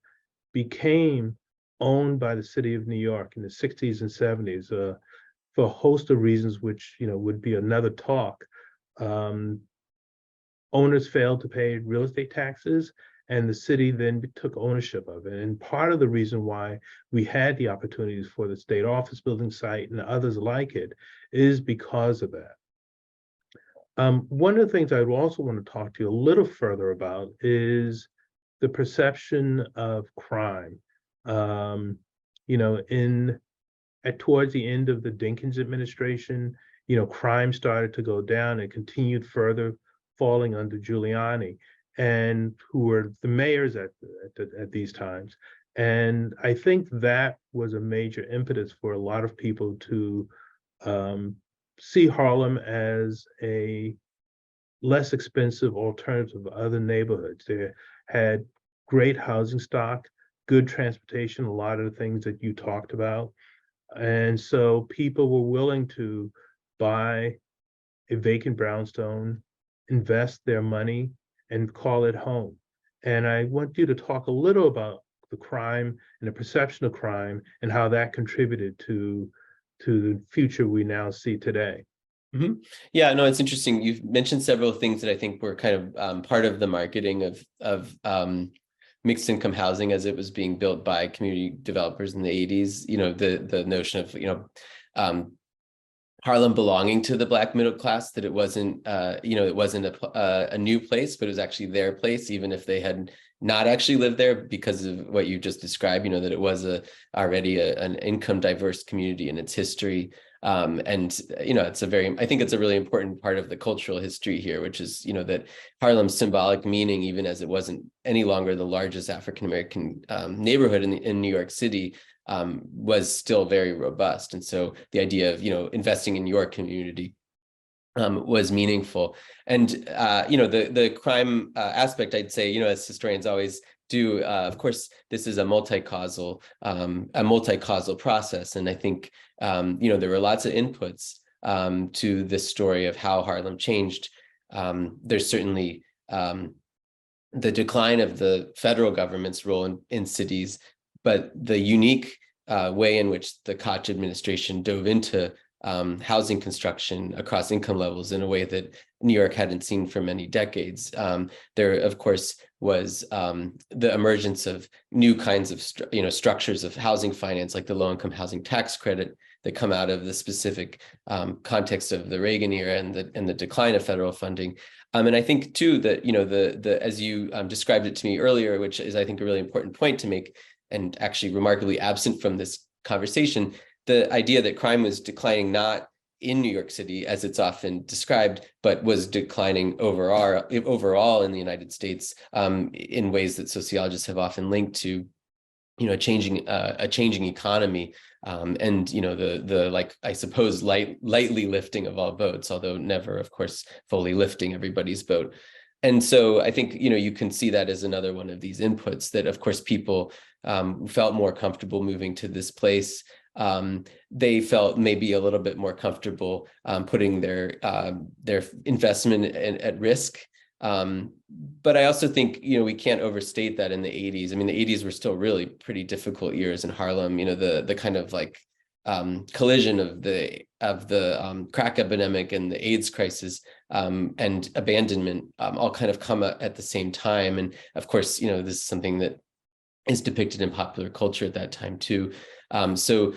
became owned by the city of New York in the 60s and 70s for a host of reasons, which, would be another talk. Owners failed to pay real estate taxes, and the city then took ownership of it. And part of the reason why we had the opportunities for the state office building site and others like it is because of that. One of the things I would also want to talk to you a little further about is the perception of crime. Towards the end of the Dinkins administration, crime started to go down and continued further falling under Giuliani, and who were the mayors at these times. And I think that was a major impetus for a lot of people to see Harlem as a less expensive alternative to other neighborhoods. They had great housing stock, good transportation, a lot of the things that you talked about. And so people were willing to buy a vacant brownstone, invest their money, and call it home. And I want you to talk a little about the crime and the perception of crime and how that contributed to the future we now see today. Mm-hmm. Yeah, no, it's interesting. You've mentioned several things that I think were kind of part of the marketing of mixed income housing as it was being built by community developers in the 80s. The notion of Harlem belonging to the Black middle class, that it wasn't a new place, but it was actually their place, even if they had not actually lived there, because of what you just described, that it was already an income diverse community in its history. I think it's a really important part of the cultural history here, which is, that Harlem's symbolic meaning, even as it wasn't any longer the largest African-American neighborhood in New York City, was still very robust. And so the idea of, investing in your community was meaningful. And the crime aspect, I'd say, as historians always do, of course, this is a multi-causal process. And I think there were lots of inputs to this story of how Harlem changed. There's certainly the decline of the federal government's role in cities, but the unique way in which the Koch administration dove into housing construction across income levels in a way that New York hadn't seen for many decades. There, of course, was the emergence of new kinds of structures of housing finance, like the low-income housing tax credit, that come out of the specific context of the Reagan era and the decline of federal funding. And I think too that the as you described it to me earlier, which is I think a really important point to make, and actually remarkably absent from this conversation, the idea that crime was declining not in New York City, as it's often described, but was declining overall in the United States in ways that sociologists have often linked to, a changing economy and the like, I suppose, lightly lifting of all boats, although never, of course, fully lifting everybody's boat. And so I think you can see that as another one of these inputs that, of course, people felt more comfortable moving to this place. They felt maybe a little bit more comfortable putting their investment at risk. But I also think, we can't overstate that in the 80s. I mean, the 80s were still really pretty difficult years in Harlem. The kind of like collision of the crack epidemic and the AIDS crisis and abandonment all kind of come at the same time. And of course, this is something that is depicted in popular culture at that time too. So,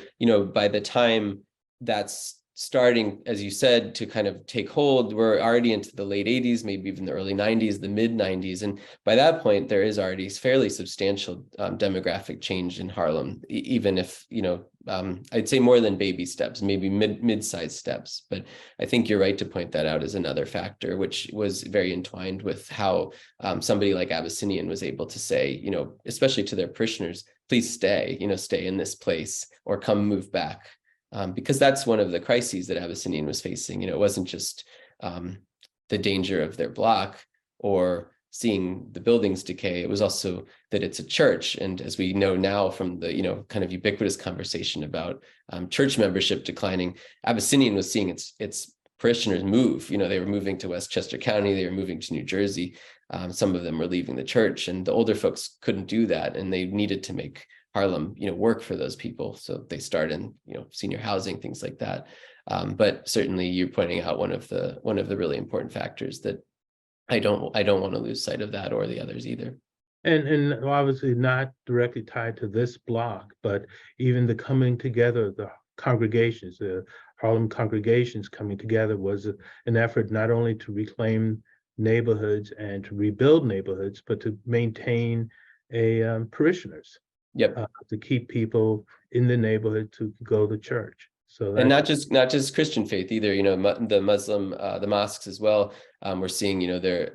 by the time that's starting, as you said, to kind of take hold, we're already into the late 80s, maybe even the early 90s, the mid 90s. And by that point, there is already fairly substantial demographic change in Harlem, even if, I'd say more than baby steps, maybe mid-sized steps. But I think you're right to point that out as another factor, which was very entwined with how somebody like Abyssinian was able to say, especially to their parishioners, please stay in this place or come move back. Because that's one of the crises that Abyssinian was facing. It wasn't just the danger of their block or seeing the buildings decay. It was also that it's a church. And as we know now from the, kind of ubiquitous conversation about church membership declining, Abyssinian was seeing its parishioners move. They were moving to Westchester County, they were moving to New Jersey. Some of them were leaving the church, and the older folks couldn't do that. And they needed to make Harlem, work for those people. So they start in, senior housing, things like that. But certainly you're pointing out one of the really important factors that I don't want to lose sight of, that or the others either. And obviously not directly tied to this block, but even the coming together, the congregations, the Harlem congregations coming together was an effort not only to reclaim neighborhoods and to rebuild neighborhoods, but to maintain parishioners. Yep. To keep people in the neighborhood to go to church. So and not just Christian faith either. The Muslim, the mosques as well. We're seeing their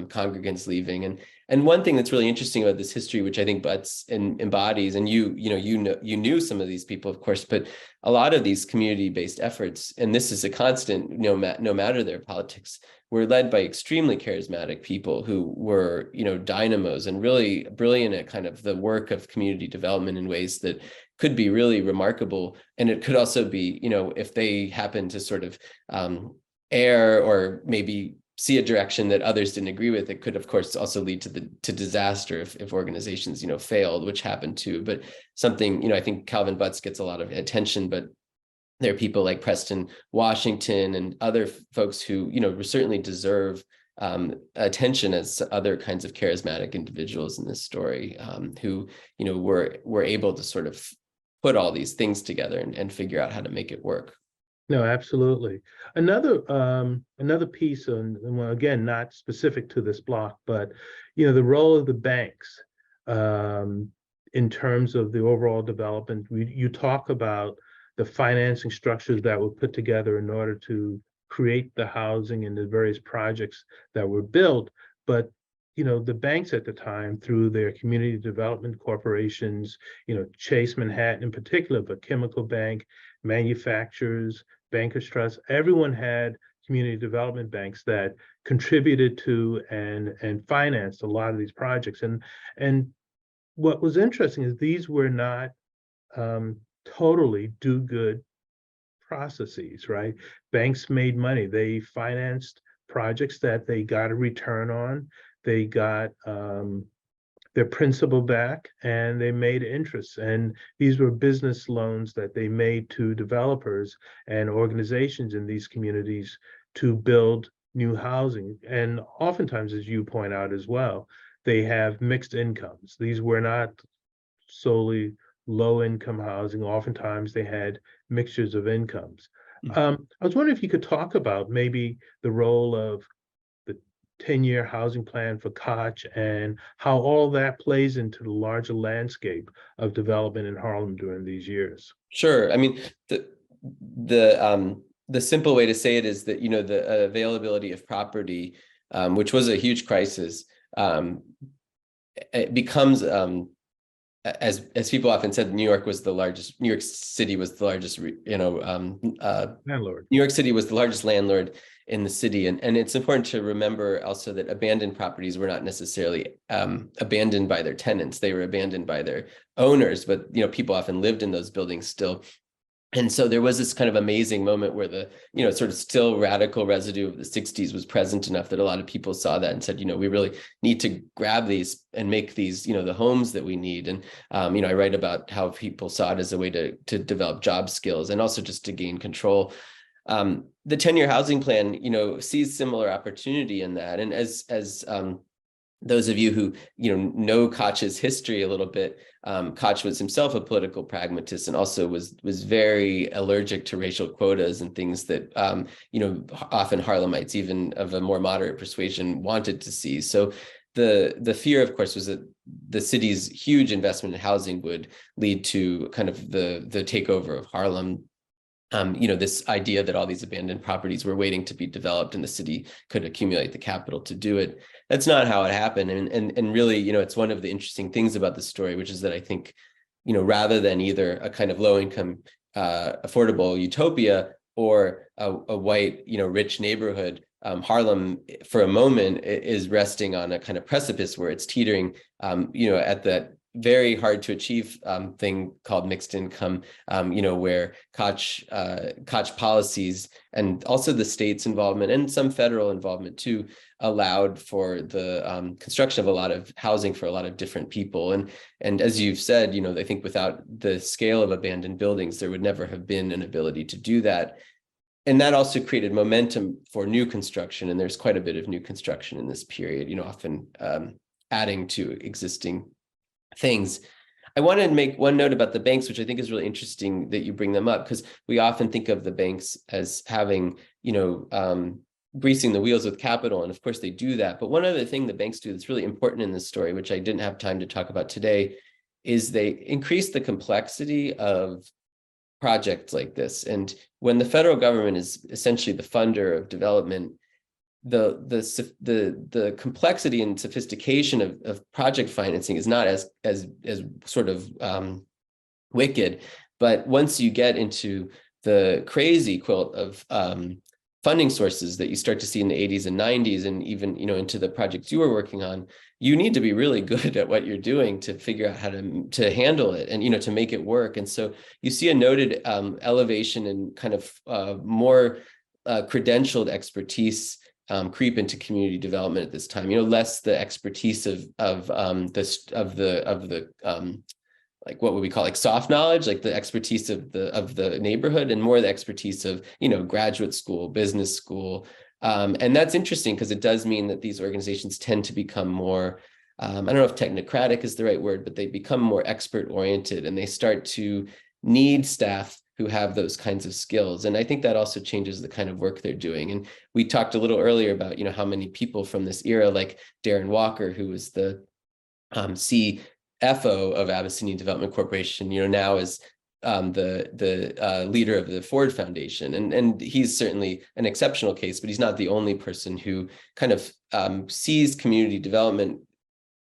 congregants leaving. And one thing that's really interesting about this history, which I think Butts embodies, and you knew some of these people, of course, but a lot of these community-based efforts, and this is a constant, no matter their politics, were led by extremely charismatic people who were, dynamos and really brilliant at kind of the work of community development in ways that could be really remarkable. And it could also be, if they happen to sort of err or maybe see a direction that others didn't agree with, it could, of course, also lead to disaster if organizations, failed, which happened too. But something, I think Calvin Butts gets a lot of attention, but there are people like Preston Washington and other folks who, certainly deserve attention as other kinds of charismatic individuals in this story, who, were able to sort of put all these things together and figure out how to make it work. No, absolutely. Another piece, and well, again, not specific to this block, but the role of the banks in terms of the overall development. You talk about the financing structures that were put together in order to create the housing and the various projects that were built, but the banks at the time, through their community development corporations, Chase Manhattan in particular, but Chemical Bank, manufacturers, Bankers Trust, everyone had community development banks that contributed to and financed a lot of these projects. And what was interesting is these were not totally do-good processes, right? Banks made money. They financed projects that they got a return on. They got their principal back, and they made interest. And these were business loans that they made to developers and organizations in these communities to build new housing. And oftentimes, as you point out as well, they have mixed incomes. These were not solely low-income housing. Oftentimes, they had mixtures of incomes. I was wondering if you could talk about maybe the role of the 10-year housing plan for Koch and how all that plays into the larger landscape of development in Harlem during these years. Sure. I mean, the simple way to say it is that, the availability of property, which was a huge crisis, it becomes, as people often said, New York City was the largest, Landlord. New York City was the largest landlord in the city. And it's important to remember also that abandoned properties were not necessarily abandoned by their tenants. They were abandoned by their owners, but, people often lived in those buildings still. And so there was this kind of amazing moment where the, sort of still radical residue of the 60s was present enough that a lot of people saw that and said, we really need to grab these and make these, the homes that we need. And, I write about how people saw it as a way to develop job skills and also just to gain control. The 10-year housing plan, sees similar opportunity in that. And as those of you who know Koch's history a little bit, Koch was himself a political pragmatist and also was very allergic to racial quotas and things that often Harlemites, even of a more moderate persuasion, wanted to see. So the fear, of course, was that the city's huge investment in housing would lead to kind of the takeover of Harlem. This idea that all these abandoned properties were waiting to be developed and the city could accumulate the capital to do it. That's not how it happened. And really, it's one of the interesting things about the story, which is that I think, rather than either a kind of low income, affordable utopia or a white, rich neighborhood, Harlem for a moment is resting on a kind of precipice where it's teetering, at that very hard to achieve thing called mixed income, where Koch policies and also the state's involvement and some federal involvement too allowed for the construction of a lot of housing for a lot of different people. And as you've said, I think without the scale of abandoned buildings, there would never have been an ability to do that. And that also created momentum for new construction. And there's quite a bit of new construction in this period, often adding to existing things. I want to make one note about the banks, which I think is really interesting that you bring them up, because we often think of the banks as having, greasing the wheels with capital. And of course they do that. But one other thing the banks do that's really important in this story, which I didn't have time to talk about today, is they increase the complexity of projects like this. And when the federal government is essentially the funder of development, the complexity and sophistication of project financing is not as sort of wicked. But once you get into the crazy quilt of funding sources that you start to see in the 80s and 90s, and even into the projects you were working on, you need to be really good at what you're doing to figure out how to handle it and to make it work. And so you see a noted elevation and kind of more credentialed expertise creep into community development at this time. Less the expertise of the like what would we call like soft knowledge, like the expertise of the neighborhood, and more the expertise of graduate school, business school. And that's interesting because it does mean that these organizations tend to become more, I don't know if technocratic is the right word, but they become more expert oriented and they start to need staff who have those kinds of skills. And I think that also changes the kind of work they're doing. And we talked a little earlier about, how many people from this era, like Darren Walker, who was the CFO of Abyssinian Development Corporation, now is the leader of the Ford Foundation. And he's certainly an exceptional case, but he's not the only person who kind of sees community development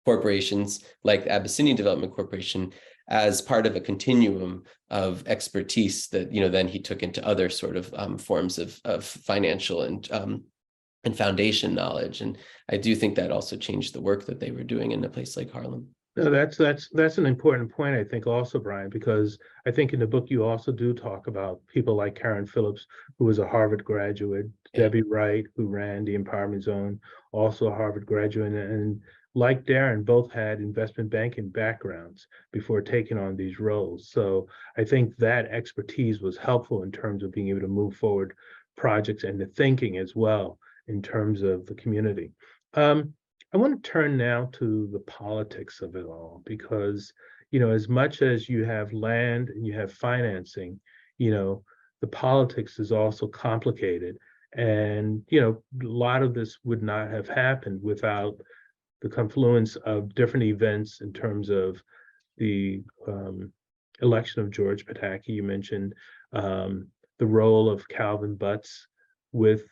corporations like Abyssinian Development Corporation as part of a continuum of expertise that, then he took into other sort of forms of financial and foundation knowledge. And I do think that also changed the work that they were doing in a place like Harlem. No, that's an important point, I think, also, Brian, because I think in the book you also do talk about people like Karen Phillips, who was a Harvard graduate, Yeah. Debbie Wright, who ran the Empowerment Zone, also a Harvard graduate, and like Darren, both had investment banking backgrounds before taking on these roles. So I think that expertise was helpful in terms of being able to move forward projects and the thinking as well in terms of the community. I want to turn now to the politics of it all, because, as much as you have land and you have financing, the politics is also complicated. And, a lot of this would not have happened without the confluence of different events in terms of the election of George Pataki. You mentioned the role of Calvin Butts with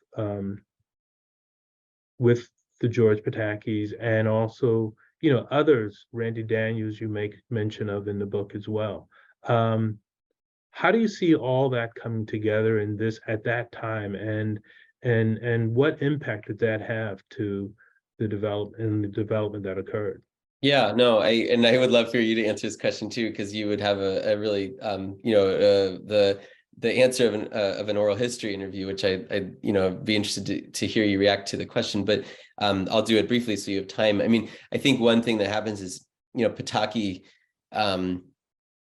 the George Patakis, and also, others, Randy Daniels, you make mention of in the book as well. How do you see all that coming together in this at that time, and what impact did that have to the development that occurred? Yeah, no, I would love for you to answer this question too, because you would have a really the answer of an oral history interview, which I be interested to hear you react to the question, but I'll do it briefly so you have time. I mean, I think one thing that happens is, Pataki,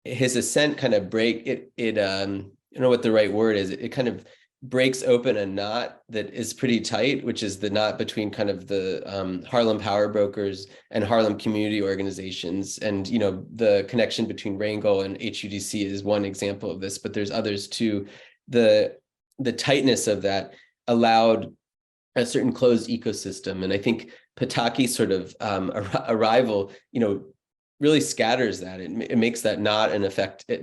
his ascent kind of I don't know what the right word is. It kind of breaks open a knot that is pretty tight, which is the knot between kind of the Harlem power brokers and Harlem community organizations. And, the connection between Rangel and HUDC is one example of this, but there's others too. The tightness of that allowed a certain closed ecosystem. And I think Pataki's sort of arrival, really scatters that. It makes that not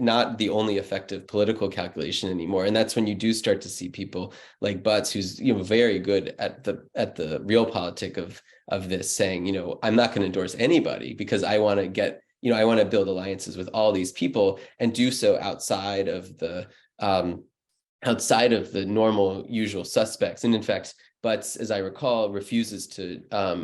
not the only effective political calculation anymore. And that's when you do start to see people like Butts, who's very good at the real politic of this, saying, I'm not going to endorse anybody because I want to get, I want to build alliances with all these people and do so outside of the normal usual suspects. And in fact, Butts, as I recall, refuses to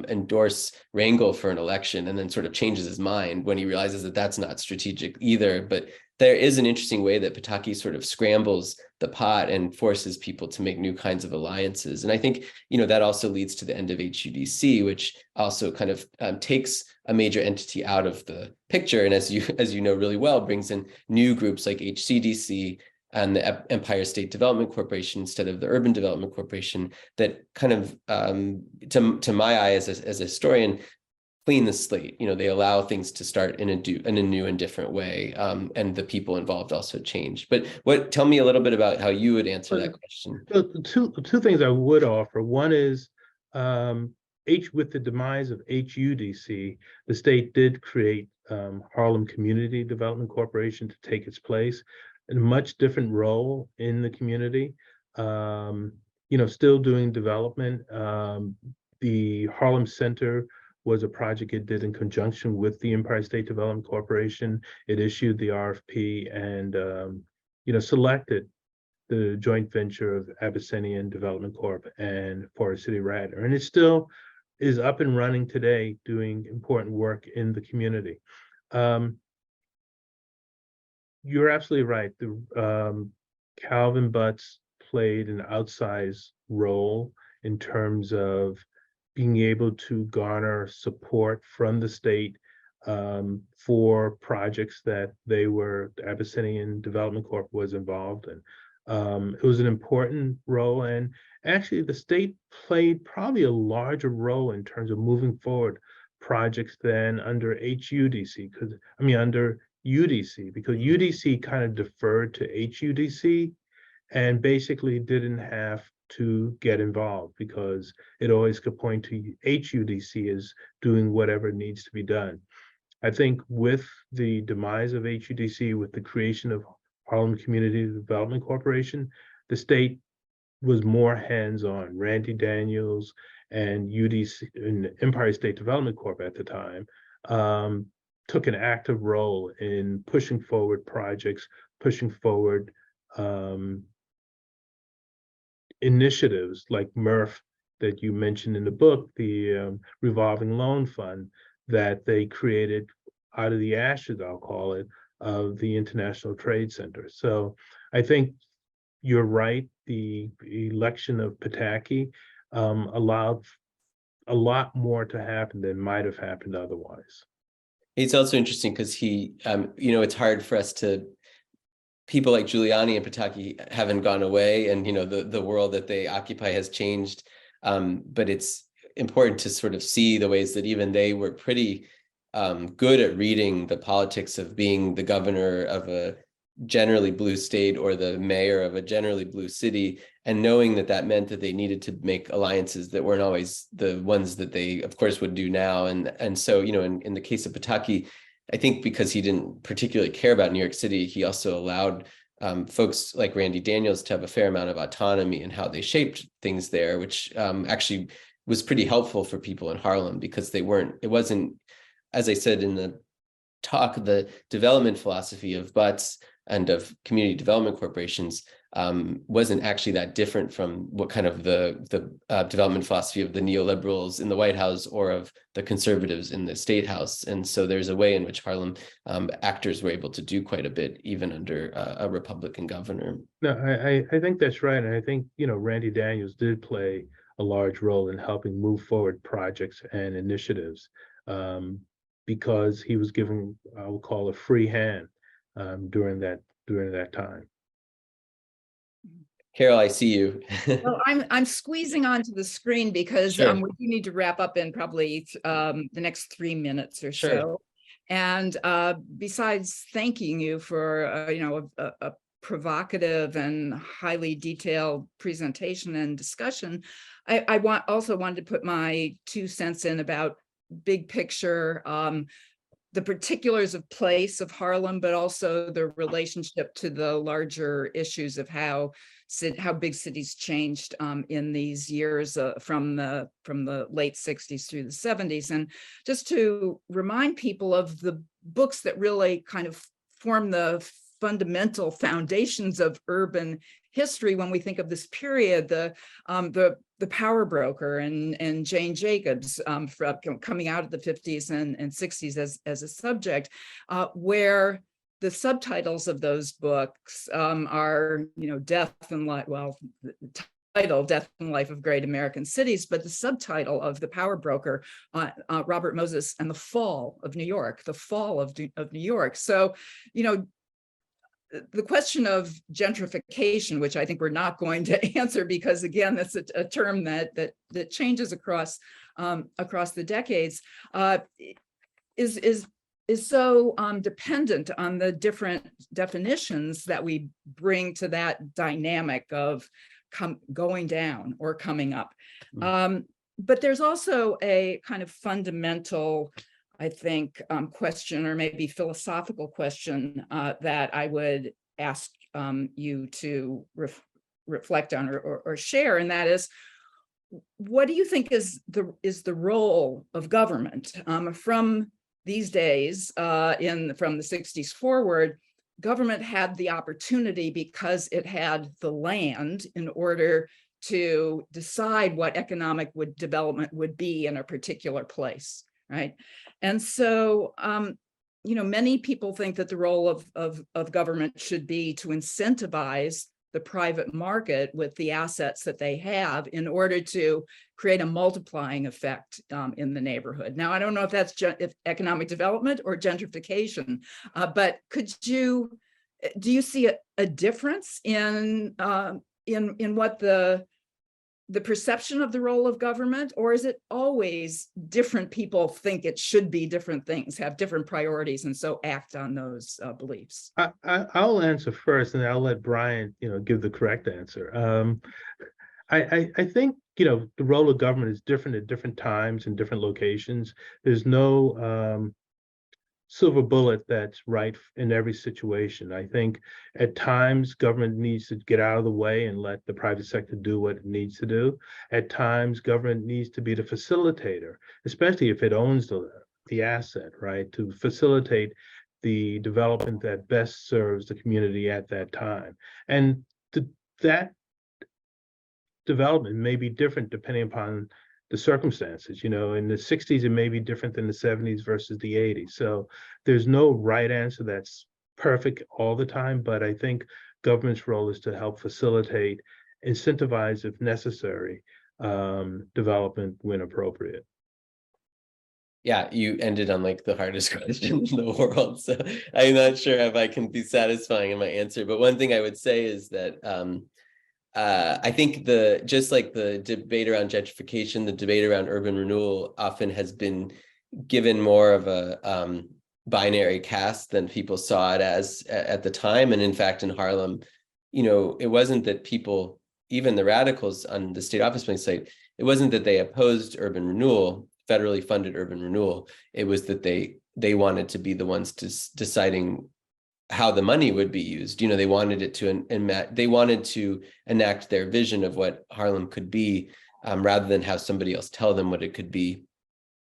endorse Rangel for an election, and then sort of changes his mind when he realizes that that's not strategic either. But there is an interesting way that Pataki sort of scrambles the pot and forces people to make new kinds of alliances. And I think, that also leads to the end of HUDC, which also kind of takes a major entity out of the picture. And as you know really well, brings in new groups like HCDC and the Empire State Development Corporation instead of the Urban Development Corporation, that kind of, to my eye as a historian, clean the slate. They allow things to start in a new and different way, and the people involved also change. But tell me a little bit about how you would answer that question. Two things I would offer. One is, with the demise of HUDC, the state did create Harlem Community Development Corporation to take its place. A much different role in the community, still doing development. The Harlem Center was a project it did in conjunction with the Empire State Development Corporation. It issued the RFP and, selected the joint venture of Abyssinian Development Corp and Forest City Radnor. And it still is up and running today, doing important work in the community. You're absolutely right. The Calvin Butts played an outsized role in terms of being able to garner support from the state for projects that the Abyssinian Development Corp was involved in. It was an important role, and actually the state played probably a larger role in terms of moving forward projects than under under UDC, because UDC kind of deferred to HUDC and basically didn't have to get involved because it always could point to HUDC as doing whatever needs to be done. I think with the demise of HUDC, with the creation of Harlem Community Development Corporation, the state was more hands-on. Randy Daniels and UDC and Empire State Development Corp at the time took an active role in pushing forward projects, pushing forward initiatives like MRF that you mentioned in the book, the revolving loan fund that they created out of the ashes, I'll call it, of the International Trade Center. So I think you're right. The election of Pataki allowed a lot more to happen than might have happened otherwise. It's also interesting because he, it's hard for us to, people like Giuliani and Pataki haven't gone away, and the world that they occupy has changed. But it's important to sort of see the ways that even they were pretty good at reading the politics of being the governor of a generally blue state or the mayor of a generally blue city, and knowing that that meant that they needed to make alliances that weren't always the ones that they, of course, would do now. And so, in the case of Pataki, I think because he didn't particularly care about New York City, he also allowed folks like Randy Daniels to have a fair amount of autonomy in how they shaped things there, which actually was pretty helpful for people in Harlem, because it wasn't, as I said in the talk, the development philosophy of Butts and of community development corporations wasn't actually that different from what kind of the development philosophy of the neoliberals in the White House or of the conservatives in the State House. And so there's a way in which Harlem actors were able to do quite a bit, even under a Republican governor. No, I think that's right. And I think, Randy Daniels did play a large role in helping move forward projects and initiatives because he was given, I would call, a free hand during that time. Carol, I see you. Well, I'm squeezing onto the screen because Sure. we do need to wrap up in probably the next 3 minutes or Sure. so. And besides thanking you for a provocative and highly detailed presentation and discussion, I also wanted to put my 2 cents in about big picture, the particulars of place of Harlem, but also the relationship to the larger issues of how big cities changed in these years from the late 60s through the 70s. And just to remind people of the books that really kind of form the fundamental foundations of urban history when we think of this period, the Power Broker and Jane Jacobs from coming out of the 50s and 60s as a subject, where the subtitles of those books are, Death and Life, well, the title, Death and Life of Great American Cities, but the subtitle of The Power Broker, Robert Moses and the Fall of New York, the Fall of New York. So, the question of gentrification, which I think we're not going to answer because, again, that's a term that changes across the decades, is so dependent on the different definitions that we bring to that dynamic of going down or coming up. But there's also a kind of fundamental, I think, question, or maybe philosophical question that I would ask you to reflect on or share, and that is, what do you think is the role of government from these days? From the 60s forward, government had the opportunity, because it had the land, in order to decide what economic development would be in a particular place. Right. And so, many people think that the role of government should be to incentivize the private market with the assets that they have in order to create a multiplying effect in the neighborhood. Now, I don't know if that's if economic development or gentrification, but do you see a difference in what the perception of the role of government, or is it always different people think it should be different things, have different priorities, and so act on those beliefs? I'll answer first, and I'll let Brian, give the correct answer. I think, the role of government is different at different times and different locations. There's no silver bullet that's right in every situation. I think at times government needs to get out of the way and let the private sector do what it needs to do. At times, government needs to be the facilitator, especially if it owns the asset, right? To facilitate the development that best serves the community at that time. And that development may be different depending upon the circumstances. In the 60s, it may be different than the 70s versus the 80s. So there's no right answer that's perfect all the time, but I think government's role is to help facilitate, incentivize if necessary, development when appropriate. Yeah, you ended on like the hardest question in the world. So I'm not sure if I can be satisfying in my answer. But one thing I would say is that I think just like the debate around gentrification, the debate around urban renewal often has been given more of a binary cast than people saw it as at the time. And in fact, in Harlem, it wasn't that people, even the radicals on the state office building site, it wasn't that they opposed urban renewal, federally funded urban renewal. It was that they wanted to be the ones deciding how the money would be used. They wanted it to, they wanted to enact their vision of what Harlem could be, rather than have somebody else tell them what it could be.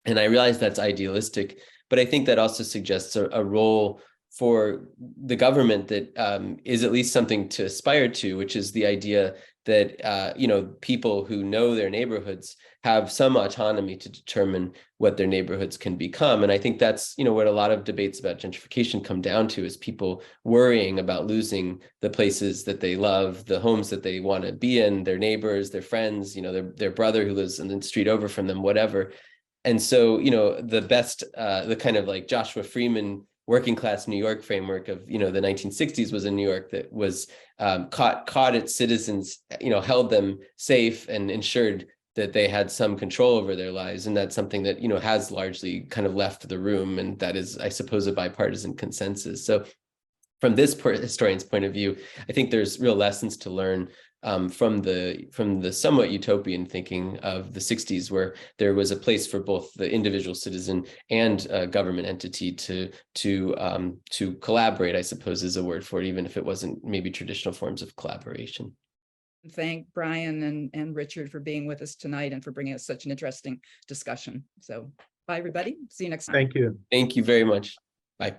And I realize that's idealistic, but I think that also suggests a role for the government that is at least something to aspire to, which is the idea that people who know their neighborhoods have some autonomy to determine what their neighborhoods can become. And I think that's what a lot of debates about gentrification come down to, is people worrying about losing the places that they love, the homes that they want to be in, their neighbors, their friends, their brother who lives in the street over from them, whatever. And so the best, the kind of like Joshua Freeman working class New York framework of the 1960s was in New York that was caught its citizens, held them safe and ensured that they had some control over their lives. And that's something that has largely kind of left the room, and that is, I suppose, a bipartisan consensus. So from this historian's point of view, I think there's real lessons to learn from the somewhat utopian thinking of the 60s, where there was a place for both the individual citizen and a government entity to collaborate, I suppose is a word for it, even if it wasn't maybe traditional forms of collaboration. Thank Brian and Richard for being with us tonight and for bringing us such an interesting discussion. So bye, everybody. See you next time. Thank you. Thank you very much. Bye.